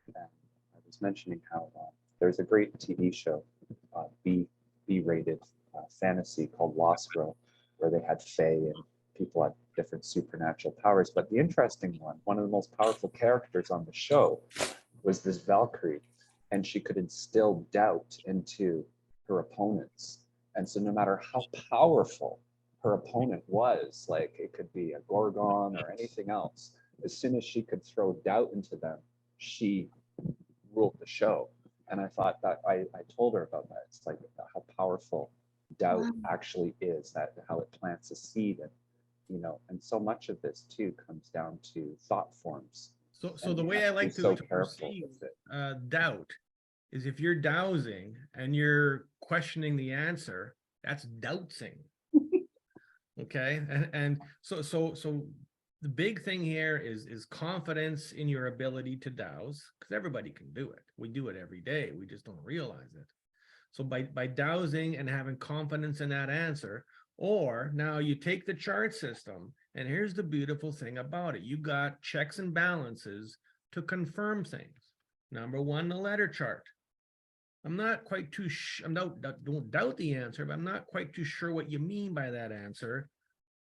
And I was mentioning how there's a great TV show, B-rated fantasy called Lost World, where they had fae and people had different supernatural powers. But the interesting one of the most powerful characters on the show was this Valkyrie, and she could instill doubt into her opponents. And so no matter how powerful her opponent was, like it could be a Gorgon or anything else, as soon as she could throw doubt into them, she ruled the show. And I thought that I told her about that. It's like how powerful doubt actually is, that how it plants a seed. And, you know, and so much of this too comes down to thought forms. So the way I like to perceive doubt is if you're dowsing and you're questioning the answer, that's doubting. Okay, and so the big thing here is confidence in your ability to dowse, because everybody can do it. We do it every day. We just don't realize it. So by dowsing and having confidence in that answer, or now you take the chart system, and here's the beautiful thing about it. You got checks and balances to confirm things. Number one, the letter chart. I'm not quite too don't doubt the answer, but I'm not quite too sure what you mean by that answer.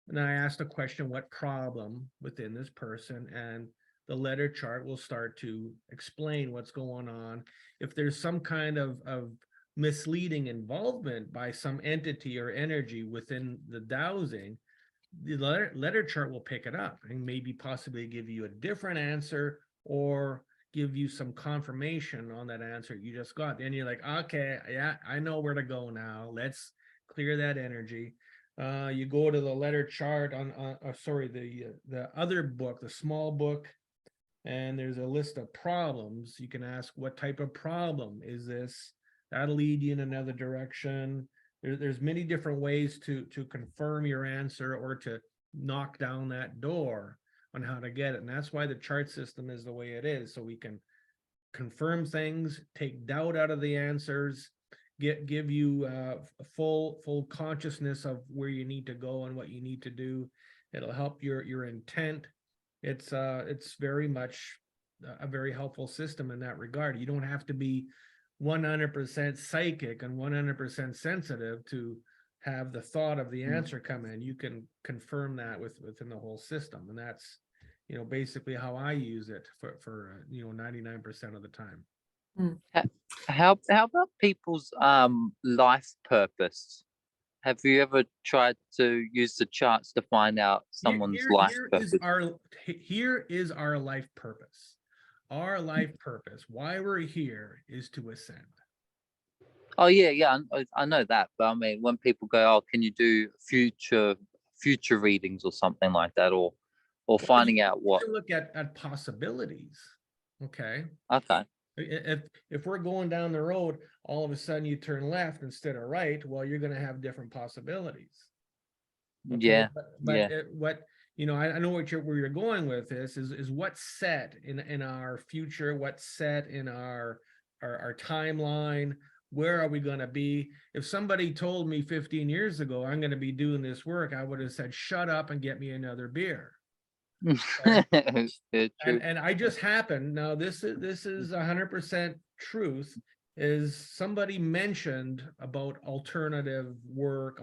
And then I asked the question, what problem within this person? And the letter chart will start to explain what's going on. If there's some kind of misleading involvement by some entity or energy within the dowsing, the letter chart will pick it up and maybe possibly give you a different answer or give you some confirmation on that answer you just got. Then you're like, okay, yeah, I know where to go now. Let's clear that energy. You go to the letter chart on, the other book, the small book, and there's a list of problems. You can ask, what type of problem is this? That'll lead you in another direction. There's many different ways to confirm your answer or to knock down that door on how to get it. And that's why the chart system is the way it is. So we can confirm things, take doubt out of the answers, give you full consciousness of where you need to go and what you need to do. It'll help your intent. It's very much a very helpful system in that regard. You don't have to be 100% psychic and 100% sensitive to have the thought of the Mm. answer come in, you can confirm that within the whole system. And that's, you know, basically how I use it for 99% of the time. How about people's life purpose? Have you ever tried to use the charts to find out someone's life purpose? Here is our life purpose. Our life purpose, why we're here, is to ascend. Oh yeah, I know that, but I mean, when people go, "Oh, can you do future readings or something like that," or finding out You what? can look at possibilities. Okay. Okay. If we're going down the road, all of a sudden you turn left instead of right, well, you're going to have different possibilities. Okay, Yeah. but Yeah. what I know where you're going with this is what's set in our future, what's set in our timeline. Where are we going to be? If somebody told me 15 years ago I'm going to be doing this work, I would have said, shut up and get me another beer. Yeah, true. And I just happened, now this is 100% truth, is somebody mentioned about alternative work,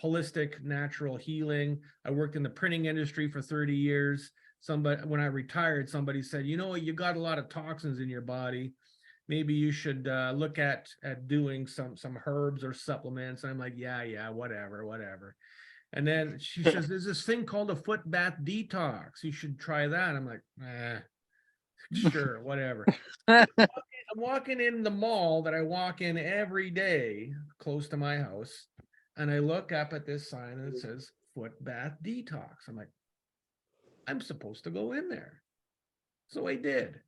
holistic natural healing. I worked in the printing industry for 30 years. When I retired, somebody said, you know, you got a lot of toxins in your body. Maybe you should look at doing some herbs or supplements. And I'm like, yeah, whatever. And then she says, there's this thing called a foot bath detox. You should try that. I'm like, sure, whatever. I'm walking in the mall that I walk in every day close to my house. And I look up at this sign and it says foot bath detox. I'm like, I'm supposed to go in there. So I did.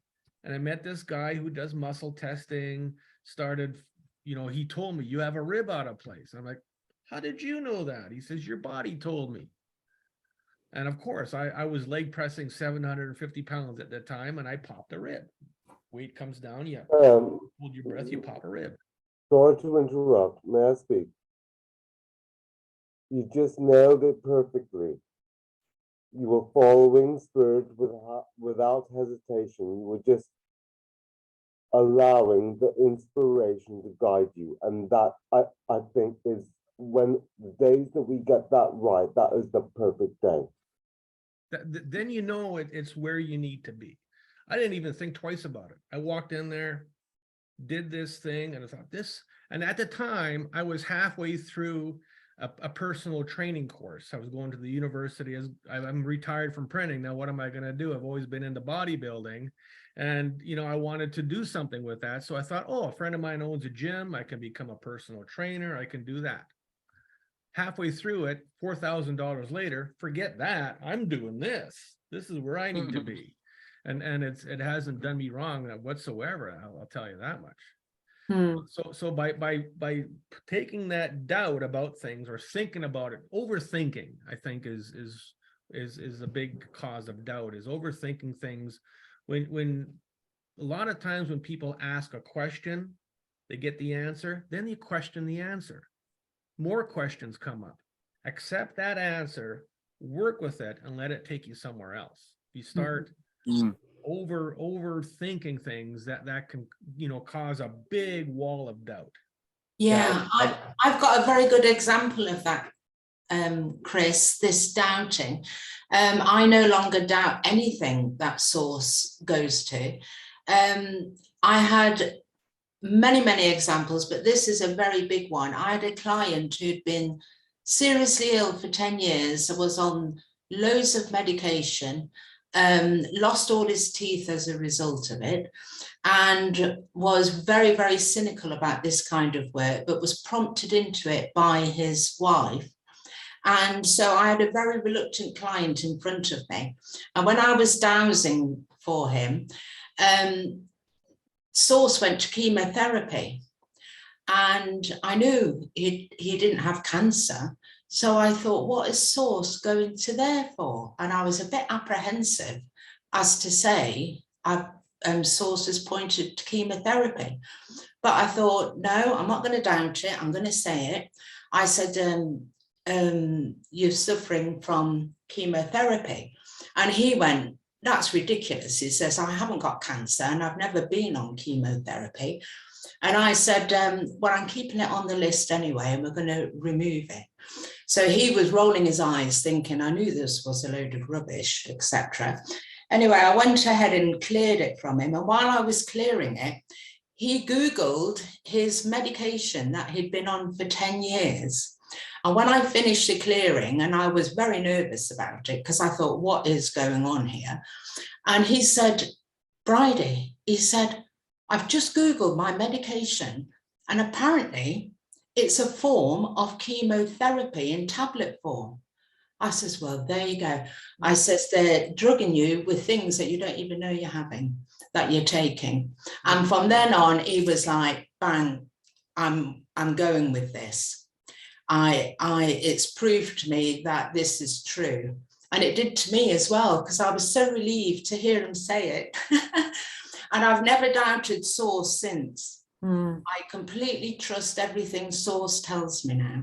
And I met this guy who does muscle testing, started, he told me, you have a rib out of place. I'm like, how did you know that? He says, your body told me. And of course, I was leg pressing 750 pounds at that time, and I popped a rib. Weight comes down, you hold your breath, you pop a rib. Sorry to interrupt. May I speak? You just nailed it perfectly. You were following spirit without hesitation. You were just allowing the inspiration to guide you. And that, I think, is when the days that we get that right, that is the perfect day. Then it's where you need to be. I didn't even think twice about it. I walked in there, did this thing, and I thought this. And at the time, I was halfway through a personal training course. I was going to the university. I'm retired from printing. Now, what am I going to do? I've always been into bodybuilding. And, I wanted to do something with that. So I thought, a friend of mine owns a gym. I can become a personal trainer. I can do that. Halfway through it, $4,000 later, forget that. I'm doing this. This is where I need to be. And it hasn't done me wrong whatsoever. I'll tell you that much. So by taking that doubt about things or thinking about it, overthinking, I think is a big cause of doubt, is overthinking things. When a lot of times when people ask a question, they get the answer, then you question the answer. More questions come up. Accept that answer, work with it, and let it take you somewhere else. You start overthinking things that can, cause a big wall of doubt. Yeah, I've got a very good example of that, Chris, this doubting. I no longer doubt anything that source goes to. I had many examples, but this is a very big one. I had a client who'd been seriously ill for 10 years, was on loads of medication, lost all his teeth as a result of it, and was very cynical about this kind of work, but was prompted into it by his wife. And so I had a very reluctant client in front of me. And when I was dowsing for him, source went to chemotherapy, and I knew he didn't have cancer. So I thought, what is source going to there for? And I was a bit apprehensive as to say, source has pointed to chemotherapy. But I thought, no, I'm not going to doubt it. I'm going to say it. I said, you're suffering from chemotherapy. And he went, that's ridiculous. He says, I haven't got cancer and I've never been on chemotherapy. And I said, well, I'm keeping it on the list anyway, and we're going to remove it. So he was rolling his eyes thinking, I knew this was a load of rubbish, etc. Anyway, I went ahead and cleared it from him. And while I was clearing it, he Googled his medication that he'd been on for 10 years. And when I finished the clearing, and I was very nervous about it because I thought, what is going on here? And he said, Bridie, he said, I've just Googled my medication, and apparently it's a form of chemotherapy in tablet form. I says, well, there you go. I says, they're drugging you with things that you don't even know you're having, that you're taking. And from then on, he was like, bang, I'm going with this. It's proved to me that this is true. And it did to me as well, because I was so relieved to hear him say it. And I've never doubted Source since. I completely trust everything Source tells me now.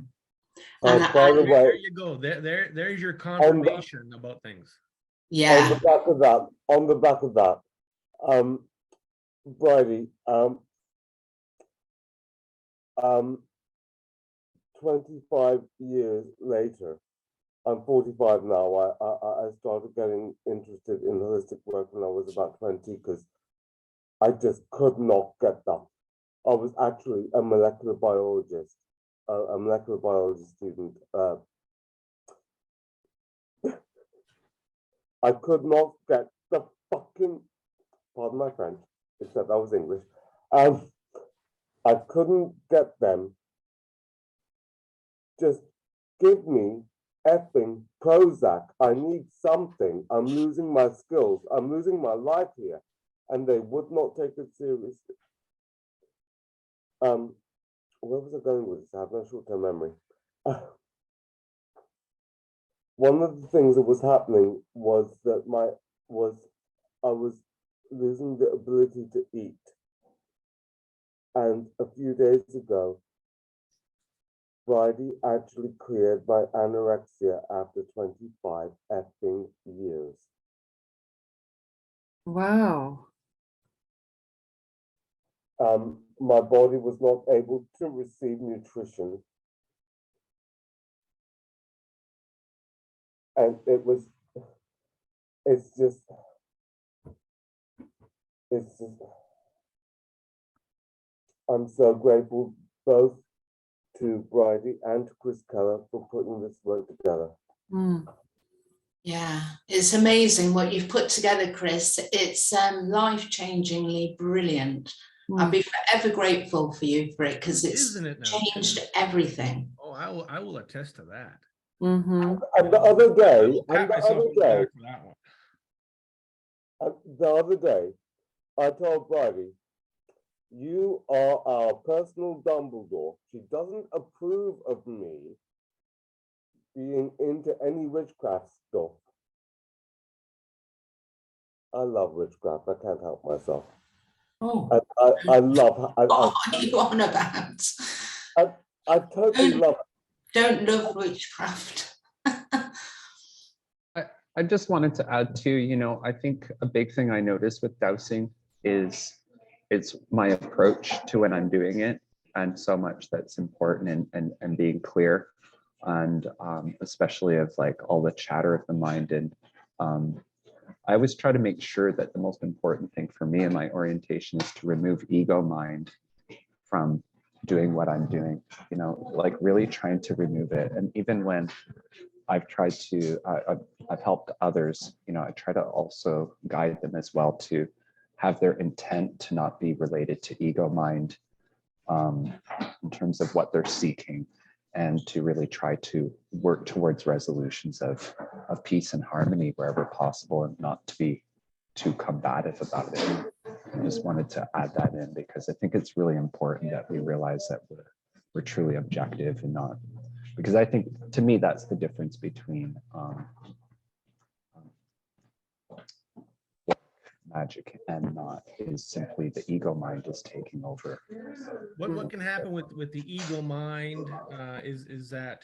And by the way, there you go. There's your confirmation about things. yeah. on the back of that, Bridie, 25 years later, I'm 45 now. I started getting interested in holistic work when I was about 20 because I just could not get that. I was actually a molecular biologist, a molecular biology student. I could not get the fucking, pardon my French, except that was English. I couldn't get them. Just give me effing Prozac. I need something. I'm losing my skills. I'm losing my life here. And they would not take it seriously. Where was I going with this? I have no short-term memory. One of the things that was happening was that I was losing the ability to eat. And a few days ago, Bridie actually cleared my anorexia after 25 effing years. Wow. My body was not able to receive nutrition. And it's just, I'm so grateful both to Bridie and to Chris Keller for putting this work together. Yeah, it's amazing what you've put together, Chris. It's life-changingly brilliant. I'll be forever grateful for you for it because it's changed everything. Oh, I will attest to that. And the other day, I told Bridie, you are our personal Dumbledore. She doesn't approve of me being into any witchcraft stuff. I love witchcraft. I can't help myself. Oh, I love. what are you on about? I totally love it. Don't love witchcraft. I just wanted to add too, I think a big thing I noticed with dowsing is it's my approach to when I'm doing it, and so much that's important and being clear, and especially of like all the chatter of the mind. And I always try to make sure that the most important thing for me in my orientation is to remove ego mind from doing what I'm doing, like really trying to remove it. And even when I've tried to, I've helped others, I try to also guide them as well to have their intent to not be related to ego mind in terms of what they're seeking, and to really try to work towards resolutions of peace and harmony wherever possible, and not to be too combative about it. I just wanted to add that in because I think it's really important that we realize that we're truly objective and not, because I think to me that's the difference between magic and not, is simply the ego mind is taking over. What can happen with the ego mind is that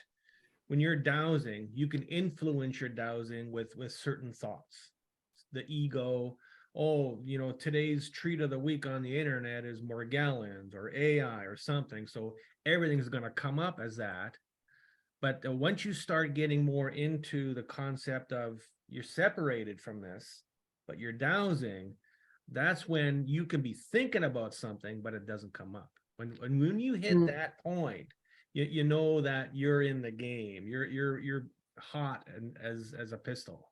when you're dowsing, you can influence your dowsing with certain thoughts. The ego oh, you know, today's treat of the week on the internet is Morgellons or AI or something. So everything's going to come up as that. But once you start getting more into the concept of you're separated from this, but you're dowsing, that's when you can be thinking about something, but it doesn't come up. When you hit that point, you know that you're in the game. You're hot and as a pistol.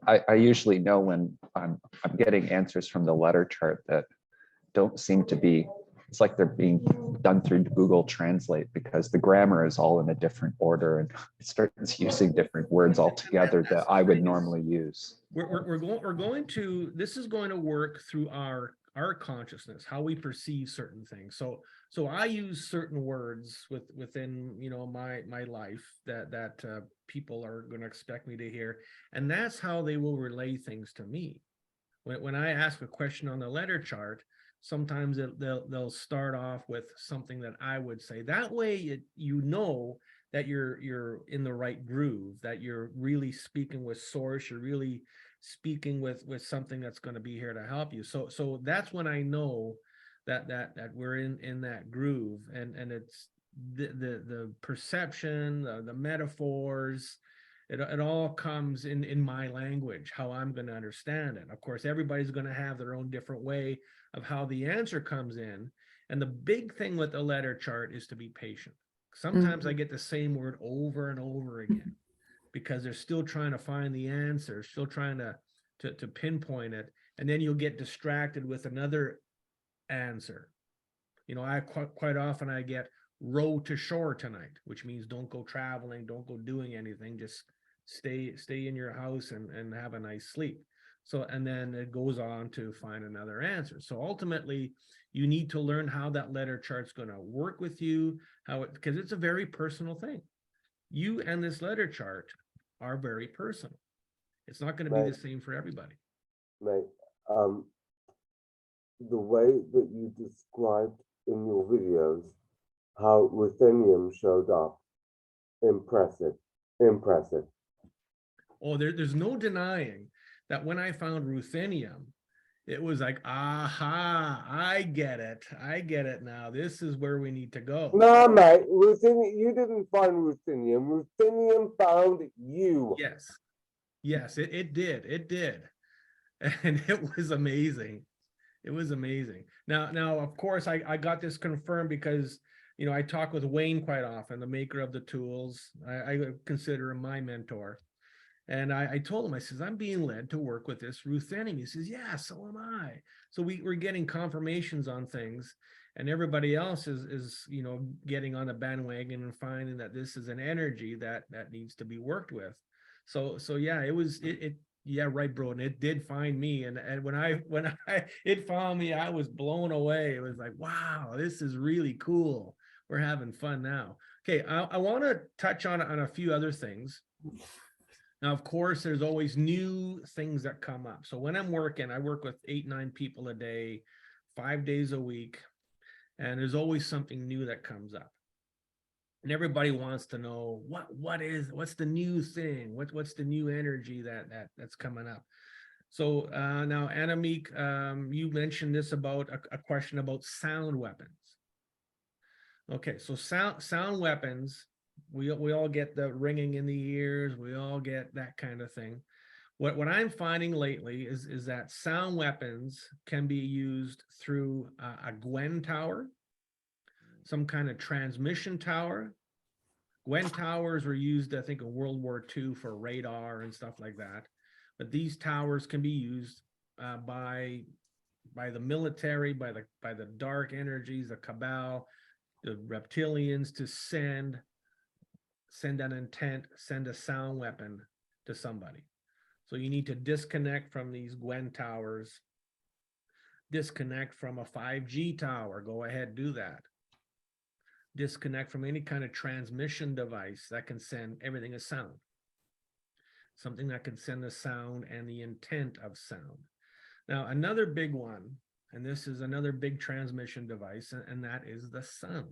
I usually know when I'm getting answers from the letter chart that don't seem to be, it's like they're being done through Google Translate, because the grammar is all in a different order and it starts using different words altogether that I would normally use. We're going to, this is going to work through our consciousness, how we perceive certain things. So I use certain words within, you know, my life that people are going to expect me to hear, and that's how they will relay things to me. When I ask a question on the letter chart, sometimes they'll start off with something that I would say. That way, you know that you're in the right groove, that you're really speaking with source, you're really speaking with something that's going to be here to help you. So that's when I know that we're in that groove, and it's the perception, the metaphors, it all comes in my language, how I'm going to understand it. Of course, everybody's going to have their own different way of how the answer comes in. And the big thing with the letter chart is to be patient. Sometimes I get the same word over and over again because they're still trying to find the answer, still trying to pinpoint it. And then you'll get distracted with another answer. You know, I quite often I get row to shore tonight, which means don't go traveling, don't go doing anything, just stay in your house and have a nice sleep. So, and then it goes on to find another answer. So ultimately, you need to learn how that letter chart's going to work with you, because it's a very personal thing. You and this letter chart are very personal. It's not going to be the same for everybody. Mate, the way that you described in your videos how ruthenium showed up, impressive. Oh, there's no denying that when I found ruthenium, it was like, aha, I get it now. This is where we need to go. No, mate, ruthenium, you didn't find ruthenium. Ruthenium found you. Yes, it did. And it was amazing. It was amazing. Now, of course, I got this confirmed because, you know, I talk with Wayne quite often, the maker of the tools. I consider him my mentor. And I told him, I says, I'm being led to work with this ruthenium. He says, yeah, so am I. So we're getting confirmations on things, and everybody else is, you know, getting on the bandwagon and finding that this is an energy that needs to be worked with. So yeah, yeah, right, bro. And it did find me. And when it found me, I was blown away. It was like, wow, this is really cool. We're having fun now. Okay, I want to touch on a few other things. Now, of course, there's always new things that come up. So when I'm working, I work with 8-9 people a day, 5 days a week, and there's always something new that comes up. And everybody wants to know what's the new thing? What's the new energy that's coming up? So now, Annemiek, you mentioned this about a question about sound weapons. Okay, so sound weapons. We all get the ringing in the ears. We all get that kind of thing. What I'm finding lately is that sound weapons can be used through a Gwen tower, some kind of transmission tower. Gwen towers were used, I think, in World War II for radar and stuff like that. But these towers can be used by the military, by the dark energies, the cabal, the reptilians, to send an intent, send a sound weapon to somebody. So you need to disconnect from these Gwen towers, disconnect from a 5G tower, go ahead, do that. Disconnect from any kind of transmission device that can send everything as sound. Something that can send the sound and the intent of sound. Now, another big one, and this is another big transmission device, and that is the sun.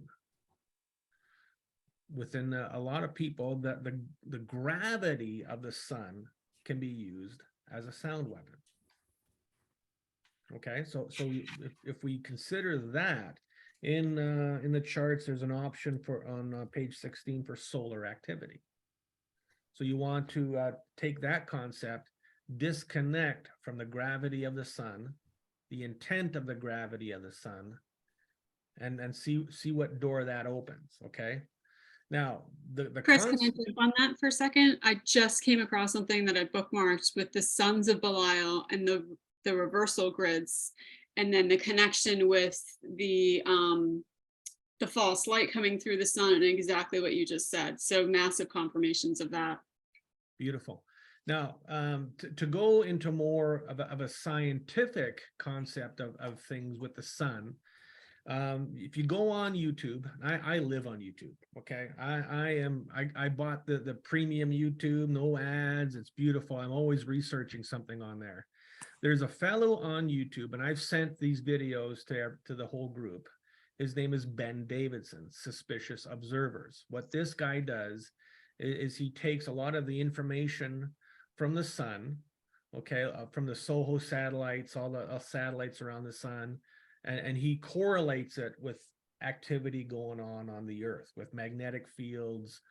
Within a lot of people, the gravity of the sun can be used as a sound weapon. Okay, so if we consider that in the charts, there's an option for on page 16 for solar activity. So you want to take that concept, disconnect from the gravity of the sun, the intent of the gravity of the sun, and see what door that opens. Okay. Now the Chris, can I concept, jump on that for a second? I just came across something that I bookmarked with the sons of Belial and the reversal grids, and then the connection with the false light coming through the sun, and exactly what you just said. So massive confirmations of that. beautiful. Now, to go into more of a scientific concept of things with the sun, if you go on YouTube, I live on YouTube. Okay. I bought the premium YouTube, no ads. It's beautiful. I'm always researching something on there. There's a fellow on YouTube, and I've sent these videos to the whole group. His name is Ben Davidson, Suspicious Observers. What this guy does is he takes a lot of the information from the sun, okay, from the SOHO satellites, all the satellites around the sun, and he correlates it with activity going on the earth, with magnetic fields,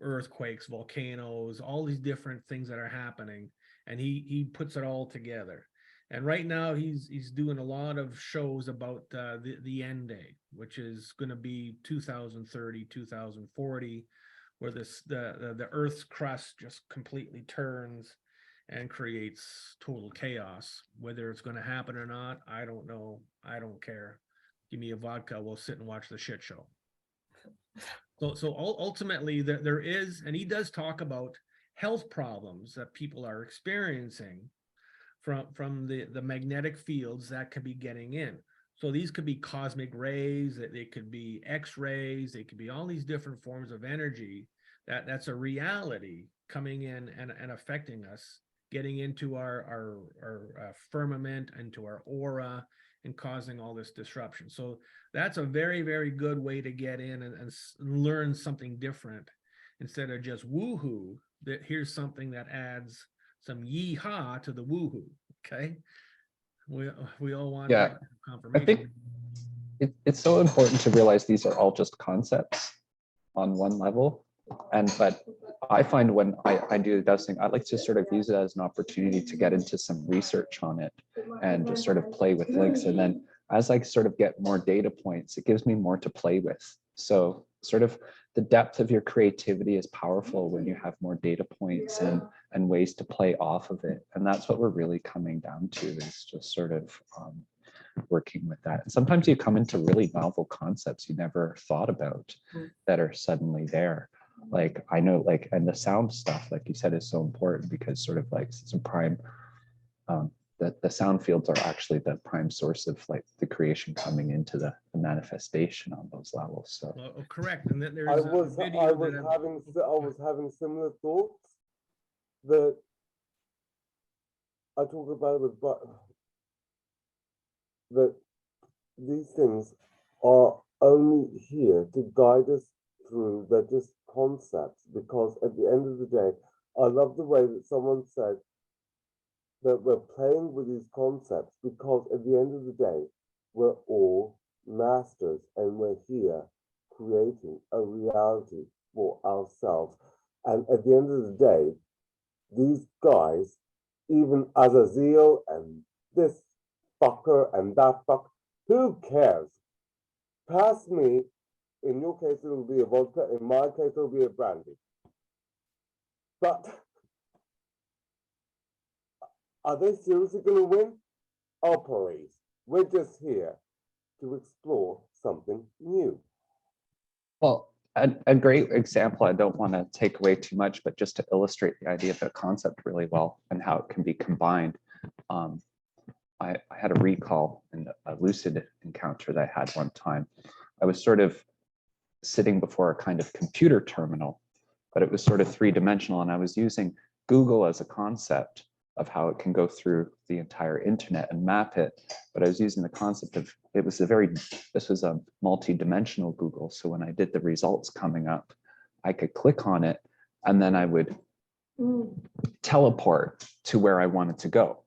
earthquakes, volcanoes, all these different things that are happening, and he puts it all together. And right now he's doing a lot of shows about the end day, which is going to be 2030, 2040, where the Earth's crust just completely turns and creates total chaos. Whether it's going to happen or not, I don't know. I don't care. Give me a vodka, we'll sit and watch the shit show. So ultimately there is, and he does talk about health problems that people are experiencing from the magnetic fields that could be getting in. So these could be cosmic rays, they could be X-rays, they could be all these different forms of energy that's a reality coming in and affecting us, getting into our firmament, into our aura, and causing all this disruption. So that's a very, very good way to get in and learn something different instead of just woohoo. That here's something that adds some yeehaw to the woohoo. Okay, we all want confirmation. I think it's so important to realize these are all just concepts on one level, but I find when I do the dowsing, I like to sort of use it as an opportunity to get into some research on it and just sort of play with links. And then as I sort of get more data points, it gives me more to play with. So sort of the depth of your creativity is powerful when you have more data points and ways to play off of it. And that's what we're really coming down to, is just sort of working with that. And sometimes you come into really novel concepts you never thought about that are suddenly there. Like I know, like, and the sound stuff, like you said, is so important because sort of like it's a prime, the sound fields are actually the prime source of like the creation coming into the manifestation on those levels. So correct. And then there's I was having similar thoughts that I talk about with, but that these things are only here to guide us through. They're just concepts, because at the end of the day, I love the way that someone said that we're playing with these concepts because at the end of the day, we're all masters and we're here creating a reality for ourselves. And at the end of the day, these guys, even Azazel and this fucker and that fucker, who cares? Pass me, in your case it'll be a vodka, in my case it'll be a brandy. But are they seriously going to win? Oh, please. We're just here to explore something new. well, a great example, I don't want to take away too much, but just to illustrate the idea of the concept really well and how it can be combined. I had a recall in a lucid encounter that I had one time. I was sort of sitting before a kind of computer terminal, but it was sort of three-dimensional, and I was using Google as a concept of how it can go through the entire internet and map it. But I was using the concept of, this was a multi-dimensional Google. So when I did the results coming up, I could click on it and then I would teleport to where I wanted to go.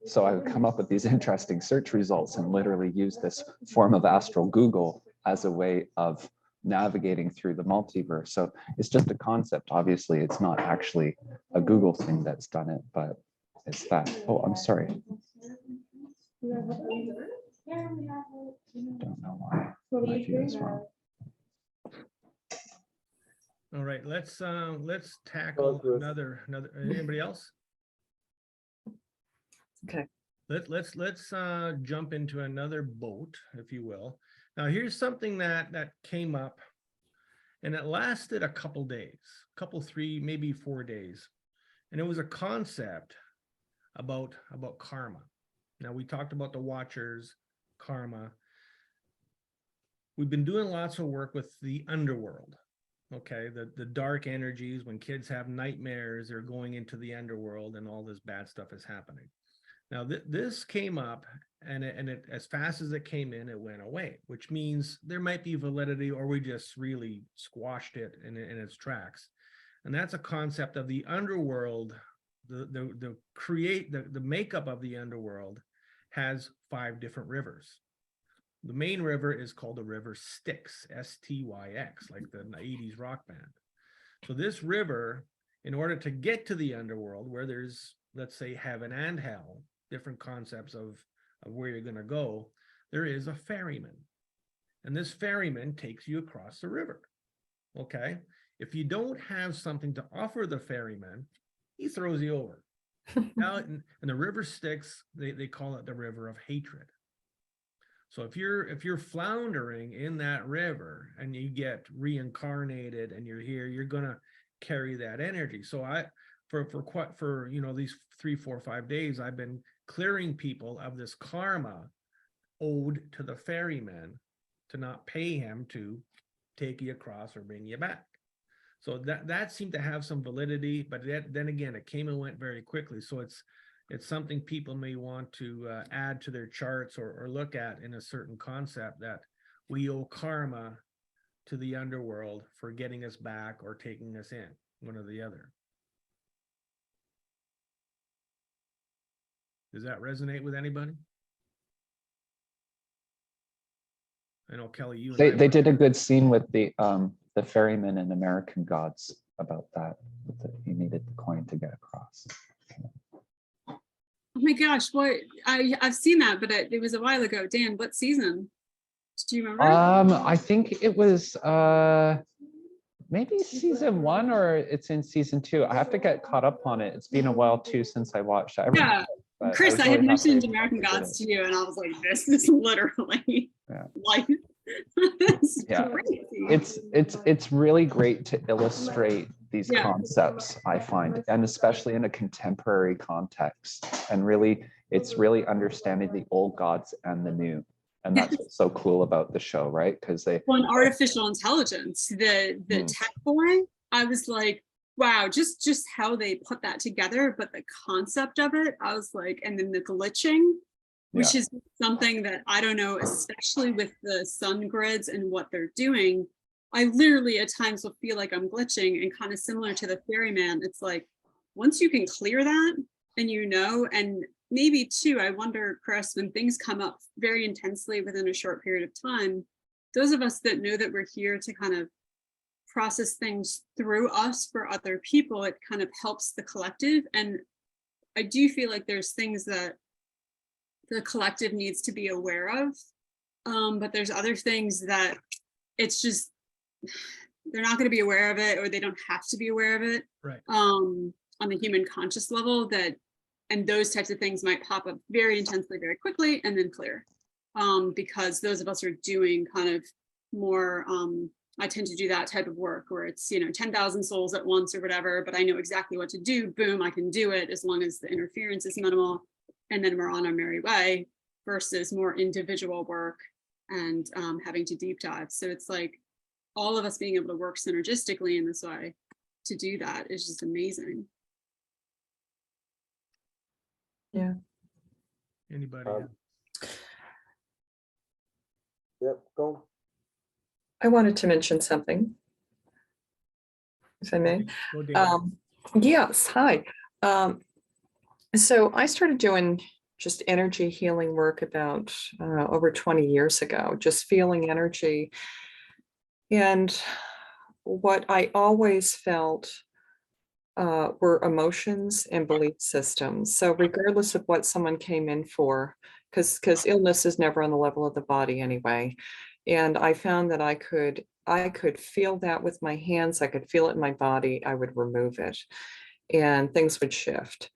So I would come up with these interesting search results and literally use this form of astral Google as a way of navigating through the multiverse. So it's just a concept. Obviously, it's not actually a Google thing that's done it, but it's that. Oh, I'm sorry. Don't know why. My view is wrong. All right, let's tackle Chris. another, anybody else? Okay. Let's jump into another boat, if you will. Now, here's something that came up, and it lasted a couple days, three, maybe 4 days. And it was a concept about karma. Now, we talked about the Watchers, karma. We've been doing lots of work with the underworld. Okay, the dark energies. When kids have nightmares, they're going into the underworld and all this bad stuff is happening. Now, this came up, and it as fast as it came in, it went away, which means there might be validity, or we just really squashed it in its tracks. And that's a concept of the underworld. The makeup of the underworld has 5 different rivers. The main river is called the river Styx, S-T-Y-X, like the 80s rock band. So this river, in order to get to the underworld, where there's, let's say, heaven and hell, different concepts of where you're going to go, there is a ferryman. And this ferryman takes you across the river. Okay? If you don't have something to offer the ferryman, he throws you over. Now, and the river Styx, they call it the river of hatred. So if you're floundering in that river and you get reincarnated and you're here, you're gonna carry that energy. So for these 3, 4, 5 days, I've been clearing people of this karma owed to the ferryman to not pay him to take you across or bring you back. So that seemed to have some validity, but then again, it came and went very quickly. So it's something people may want to add to their charts or look at in a certain concept, that we owe karma to the underworld for getting us back or taking us in, one or the other. Does that resonate with anybody? I know, Kelly, you and They did a good scene with the ferryman in American Gods about that. He needed the coin to get across. Oh my gosh, what I've seen that, but it was a while ago. Dan, what season? Do you remember? I think it was maybe season 1 or it's in season 2. I have to get caught up on it. It's been a while too since I watched it. Yeah, Chris, I had mentioned American Gods to you, and I was like, this is literally life. Yeah, crazy. it's really great to illustrate these concepts, I find, and especially in a contemporary context. And really, it's really understanding the old gods and the new. And that's what's so cool about the show, right? Because on artificial intelligence, the tech boy, I was like, wow, just how they put that together, but the concept of it, I was like, and then the glitching, which is something that I don't know, especially with the sun grids and what they're doing. I literally at times will feel like I'm glitching, and kind of similar to the ferryman. It's like, once you can clear that and and maybe too, I wonder, Chris, when things come up very intensely within a short period of time, those of us that know that we're here to kind of process things through us for other people, it kind of helps the collective. And I do feel like there's things that the collective needs to be aware of, but there's other things that it's just, they're not going to be aware of it, or they don't have to be aware of it, right? On the human conscious level, and those types of things might pop up very intensely, very quickly, and then clear, because those of us are doing kind of more, I tend to do that type of work where it's, 10,000 souls at once or whatever, but I know exactly what to do. Boom, I can do it as long as the interference is minimal, and then we're on our merry way, versus more individual work and having to deep dive. So it's like all of us being able to work synergistically in this way to do that is just amazing. Yeah. Anybody? Yep, go. I wanted to mention something, if I may. Go, David. Yes, hi. So I started doing just energy healing work about over 20 years ago, just feeling energy. And what I always felt were emotions and belief systems. So regardless of what someone came in for, because illness is never on the level of the body anyway. And I found that I could feel that with my hands, I could feel it in my body, I would remove it, and things would shift.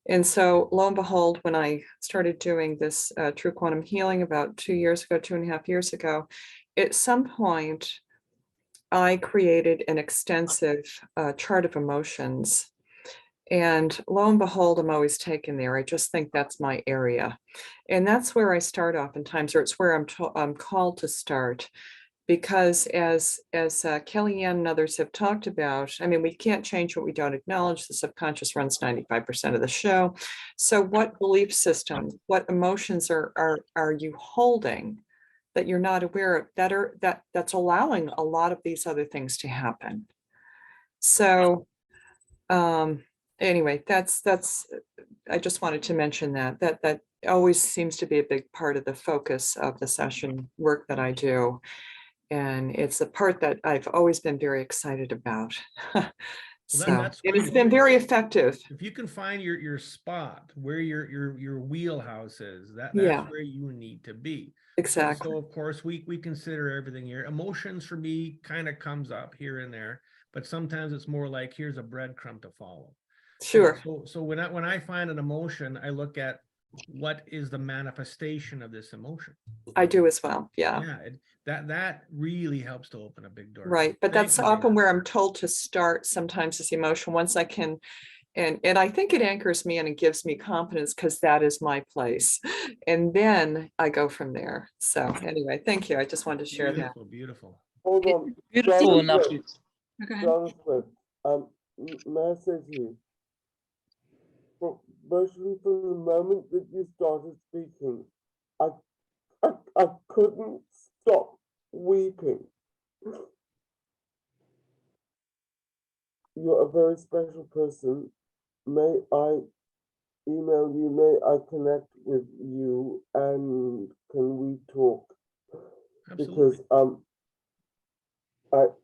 And so lo and behold, when I started doing this true quantum healing about 2.5 years ago, at some point, I created an extensive chart of emotions. And lo and behold, I'm always taken there. I just think that's my area. And that's where I start oftentimes, or it's where I'm called to start. Because as Kellyanne and others have talked about, I mean, we can't change what we don't acknowledge. The subconscious runs 95% of the show. So what belief system, what emotions are you holding that you're not aware of that's allowing a lot of these other things to happen? So anyway, that's I just wanted to mention that always seems to be a big part of the focus of the session work that I do. And it's a part that I've always been very excited about. So that's and it's great. been very effective. If you can find your spot where your wheelhouse is, that's Yeah. where you need to be. Exactly. So of course we consider everything here. Emotions for me kind of comes up here and there, but sometimes it's more like here's a breadcrumb to follow. Sure. So when I find an emotion, I look at what is the manifestation of this emotion. I do as well. Yeah. Yeah, that really helps to open a big door. Right. But Thank that's you, often Dana. where I'm told to start sometimes is emotion. Once I can, and I think it anchors me and it gives me confidence because that is my place. And then I go from there. So anyway, thank you. I just wanted to share that. Beautiful, beautiful. Hold on. Beautiful enough. Go ahead. John Swift, may I say to you, virtually from the moment that you started speaking, I couldn't stop weeping. You're a very special person. May I email you? May I connect with you? And can we talk? Absolutely. Because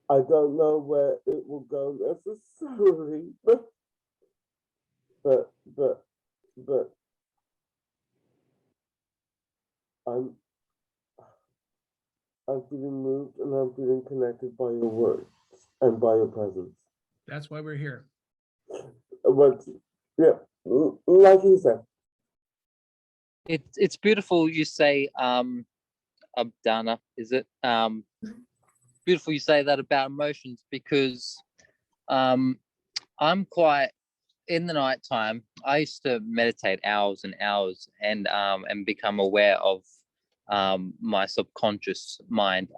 I don't know where it will go necessarily, but I'm feeling moved and I'm feeling connected by your words and by your presence. That's why we're here. But yeah, like you said, It's beautiful you say Dana, is it? Beautiful you say that about emotions, because I'm quite, in the nighttime, I used to meditate hours and hours and become aware of my subconscious mind.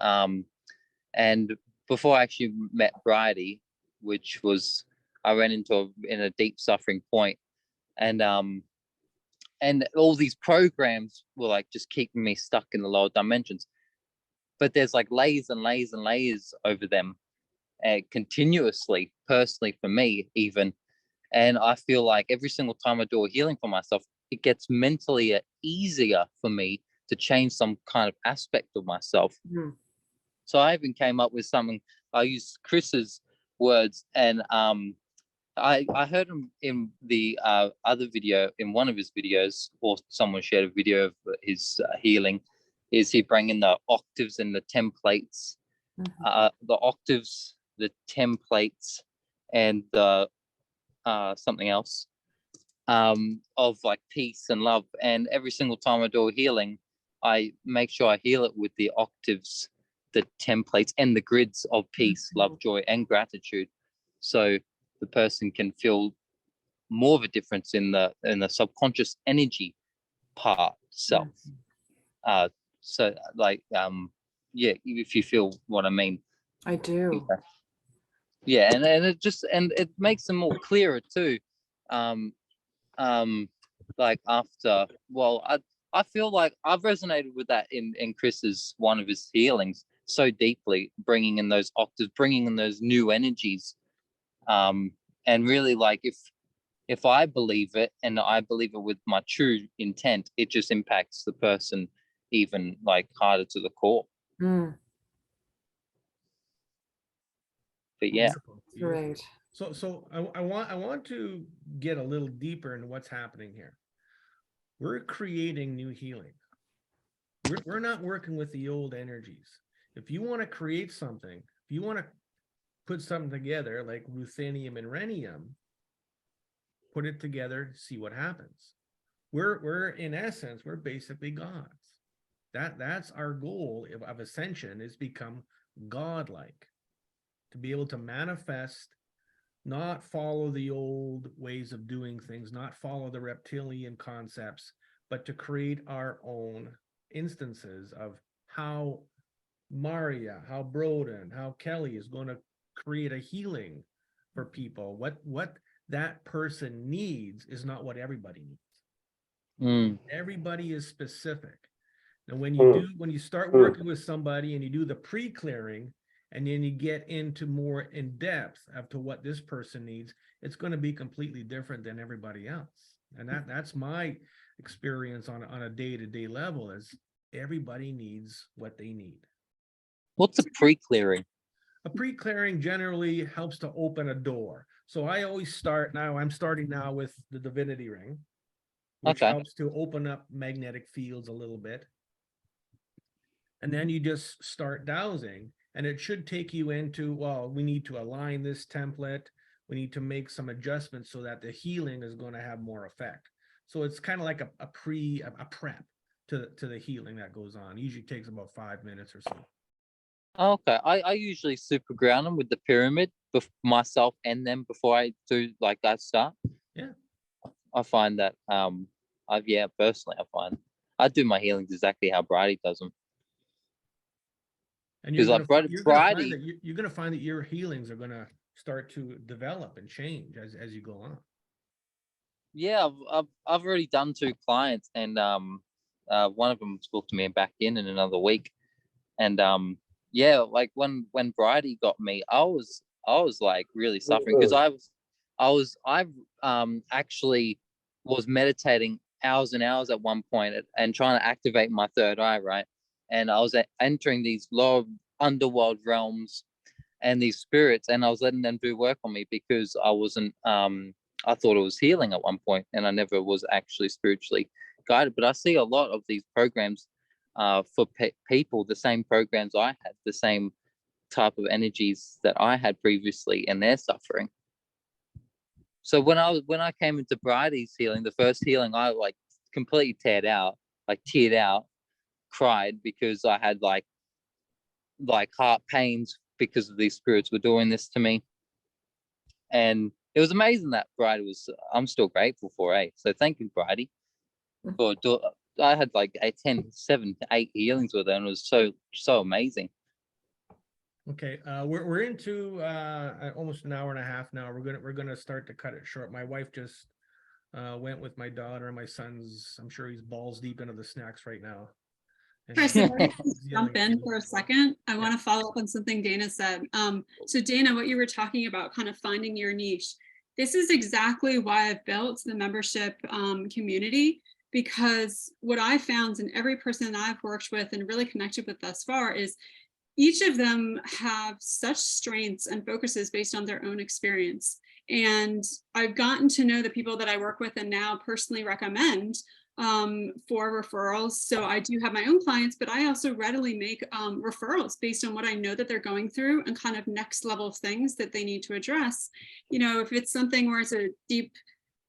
And before I actually met Bridie, which was, I ran into in a deep suffering point, and all these programs were like just keeping me stuck in the lower dimensions. But there's like layers and layers and layers over them, continuously, personally for me even. And I feel like every single time I do a healing for myself, it gets mentally easier for me to change some kind of aspect of myself. Mm-hmm. So I even came up with something. I used Chris's words, and I heard him in the other video, in one of his videos, or someone shared a video of his healing. Is he bringing the octaves and the templates, the octaves, the templates, and the something else of like peace and love. And every single time I do a healing, I make sure I heal it with the octaves, the templates, and the grids of peace, love, joy, and gratitude, so the person can feel more of a difference in the subconscious energy part itself. So like yeah, if you feel what I mean. I do. Yeah, and it makes them more clearer too. Like after, well, I feel like I've resonated with that in Chris's, one of his healings, so deeply, bringing in those octaves, bringing in those new energies, and really, like, if if I believe it and I believe it with my true intent, it just impacts the person even like harder to the core. Mm, But yeah, Beautiful, beautiful. Right. So I want to get a little deeper into what's happening here. We're creating new healing. We're not working with the old energies. If you want to create something, if you want to put something together like ruthenium and rhenium, put it together, see what happens. We're in essence, we're basically gods. That's our goal of ascension, is become godlike, to be able to manifest, not follow the old ways of doing things, not follow the reptilian concepts, but to create our own instances of how Maria, how Broden, how Kelly is going to create a healing for people. What that person needs is not what everybody needs. Mm, Everybody is specific. And when you start working with somebody and you do the pre-clearing, and then you get into more in depth as to what this person needs, it's going to be completely different than everybody else. And that's my experience on a day-to-day level, is everybody needs what they need. what's a pre-clearing? A pre-clearing generally helps to open a door. So I always start now, I'm starting now with the divinity ring, which Okay. helps to open up magnetic fields a little bit. And then you just start dowsing, and it should take you into, well, we need to align this template. We need to make some adjustments so that the healing is going to have more effect. So it's kind of like a prep to the healing that goes on. It usually takes about 5 minutes or so. Okay, I usually super ground them with the pyramid, myself and them before I do like I start. Yeah. I find that personally I find I do my healings exactly how Bridie does them. And Because like Bridie, you're gonna find that your healings are gonna start to develop and change as you go on. yeah, I've already done 2 clients, and one of them booked me back in another week, and yeah, like when Bridie got me, I was like really suffering, because I actually was meditating hours and hours at one point and trying to activate my third eye, right? And I was entering these low underworld realms and these spirits, and I was letting them do work on me because I wasn't I thought it was healing at one point, and I never was actually spiritually guided. But I see a lot of these programs for people, the same programs I had, the same type of energies that I had previously, and they're suffering. So when I came into Bridie's healing, the first healing, I like completely teared out, cried, because I had like heart pains because of these spirits were doing this to me. And it was amazing that Bridie I'm still grateful for, so thank you, Bridie, for I had like 7 to 8 healings with her, and it was so amazing. Okay, we're into almost an hour and a half now. We're gonna start to cut it short. My wife just went with my daughter, and my son's, I'm sure he's balls deep into the snacks right now. And Chris, he's if I could yelling jump at in me. for a second, I want to follow up on something Dana said. So Dana, what you were talking about, kind of finding your niche, this is exactly why I've built the membership community, because what I found in every person that I've worked with and really connected with thus far is each of them have such strengths and focuses based on their own experience. And I've gotten to know the people that I work with and now personally recommend for referrals. So I do have my own clients, but I also readily make referrals based on what I know that they're going through and kind of next level things that they need to address. You know, if it's something where it's a deep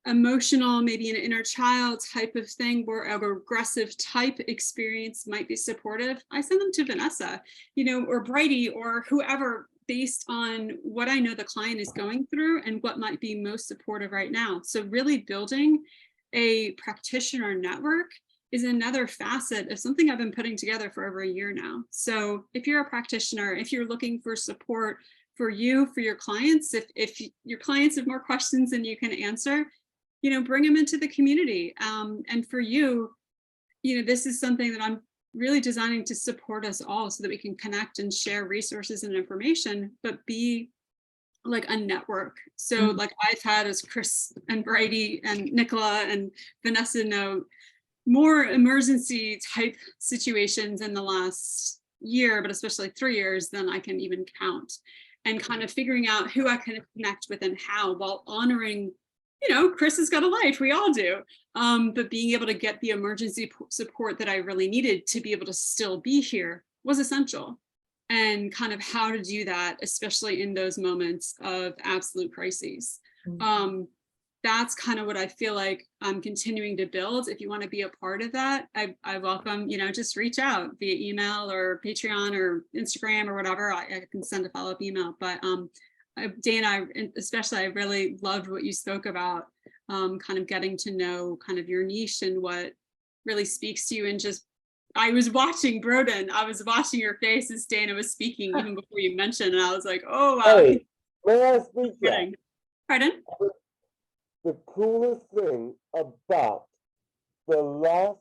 emotional, maybe an inner child type of thing where a regressive type experience might be supportive, I send them to Vanessa, you know, or Bridie or whoever, based on what I know the client is going through and what might be most supportive right now. So really building a practitioner network is another facet of something I've been putting together for over a year now. So if you're a practitioner, if you're looking for support for you, for your clients, if your clients have more questions than you can answer, you know, bring them into the community. And for you, you know, this is something that I'm really designing to support us all so that we can connect and share resources and information, but be like a network. So like I've had, as Chris and Brady and Nicola and Vanessa know, more emergency type situations in the last year, but especially 3 years, than I can even count. And kind of figuring out who I can connect with and how, while honoring, you know, Chris has got a life, we all do. But being able to get the emergency support that I really needed to be able to still be here was essential. And kind of how to do that, especially in those moments of absolute crises. That's kind of what I feel like I'm continuing to build. If you want to be a part of that, I welcome, you know, just reach out via email or Patreon or Instagram or whatever. I can send a follow-up email. But Dana, especially, I really loved what you spoke about, kind of getting to know kind of your niche and what really speaks to you. And just, I was watching Broden, I was watching your face as Dana was speaking even before you mentioned, and I was like, oh, wow. Hey, may I speak now? Pardon? The coolest thing about the last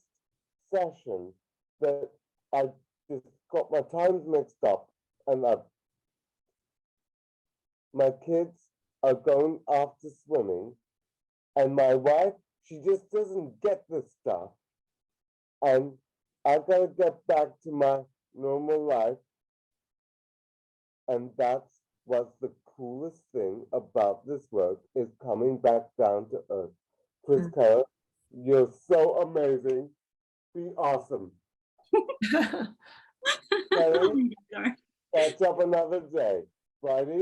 session that I just got my times mixed up, and my kids are going after swimming, and my wife, she just doesn't get this stuff, and I gotta get back to my normal life, and that's what's the coolest thing about this work, is coming back down to earth. Chris Keller, you're so amazing. Be awesome. Kelly, catch up another day. Friday,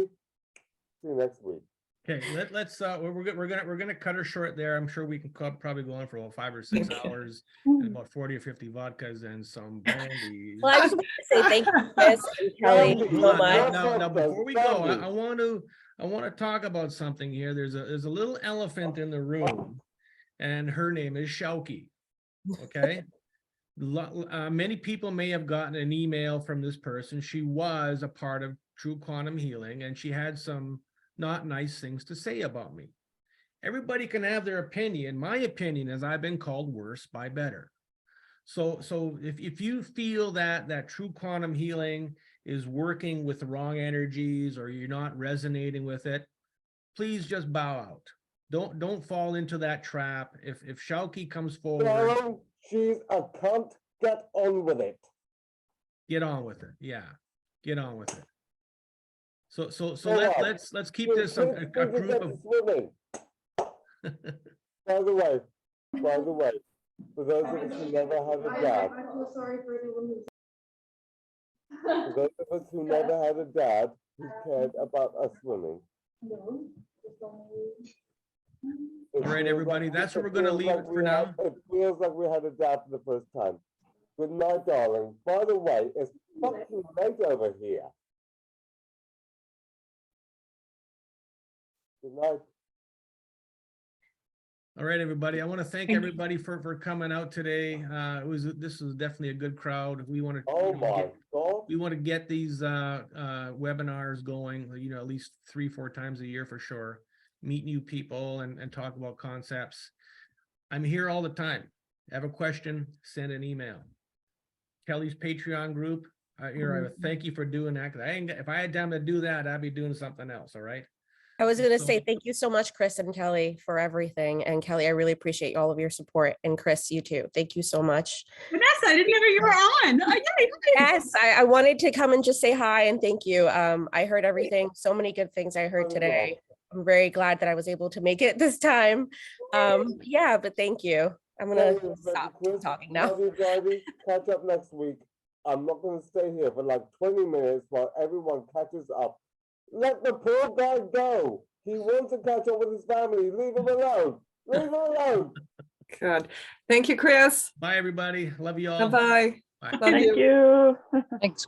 see you next week. Okay, let's we're gonna cut her short there. I'm sure we can probably go on for about 5 or 6 hours, and about 40 or 50 vodkas and some brandy. Well, I just want to say thank you, Chris and Kelly, so much. Now, before we go, I want to talk about something here. There's a little elephant in the room, and her name is Shauki. Okay. Many people may have gotten an email from this person. She was a part of True Quantum Healing, and she had some not nice things to say about me. Everybody can have their opinion. My opinion is I've been called worse by better. So if you feel that True Quantum Healing is working with the wrong energies, or you're not resonating with it, please just bow out. Don't fall into that trap. If Shauki comes forward, Sharon, she's a cunt. Get on with it. get on with it. Yeah, get on with it. So Yeah. let's keep this a group of. Swimming. By the way, for those of us who never had a dad, I feel sorry for anyone for those of us who never had a dad who cared about us swimming. No, just only. It All right, feels everybody, like- that's where it we're gonna feels leave like it for we now. It feels like we had a dad for the first time. Good night, darling. By the way, it's fucking late over here. Good night. All right, everybody. I want to thank Thank you. everybody for coming out today. This was definitely a good crowd. We want to Oh my God. we want to get these webinars going, you know, at least 3-4 times a year for sure. Meet new people and talk about concepts. I'm here all the time. Have a question, send an email. Kelly's Patreon group, I thank you for doing that. Because if I had time to do that, I'd be doing something else. All right. I was going to So- say thank you so much, Chris and Kelly, for everything. And Kelly, I really appreciate all of your support. And Chris, you too. Thank you so much. Vanessa, I didn't know you were on. Oh, yay. Yes, I wanted to come and just say hi and thank you. I heard everything. So many good things I heard today. I'm very glad that I was able to make it this time. Yeah, but thank you. I'm gonna stop talking now. Love you, Daddy. Catch up next week. I'm not gonna stay here for like 20 minutes while everyone catches up. Let the poor guy go. He wants to catch up with his family. Leave him alone. Leave him alone. Good. Thank you, Chris. Bye, everybody. Love you all. Bye-bye. Bye. Love Thank you. you. Thanks,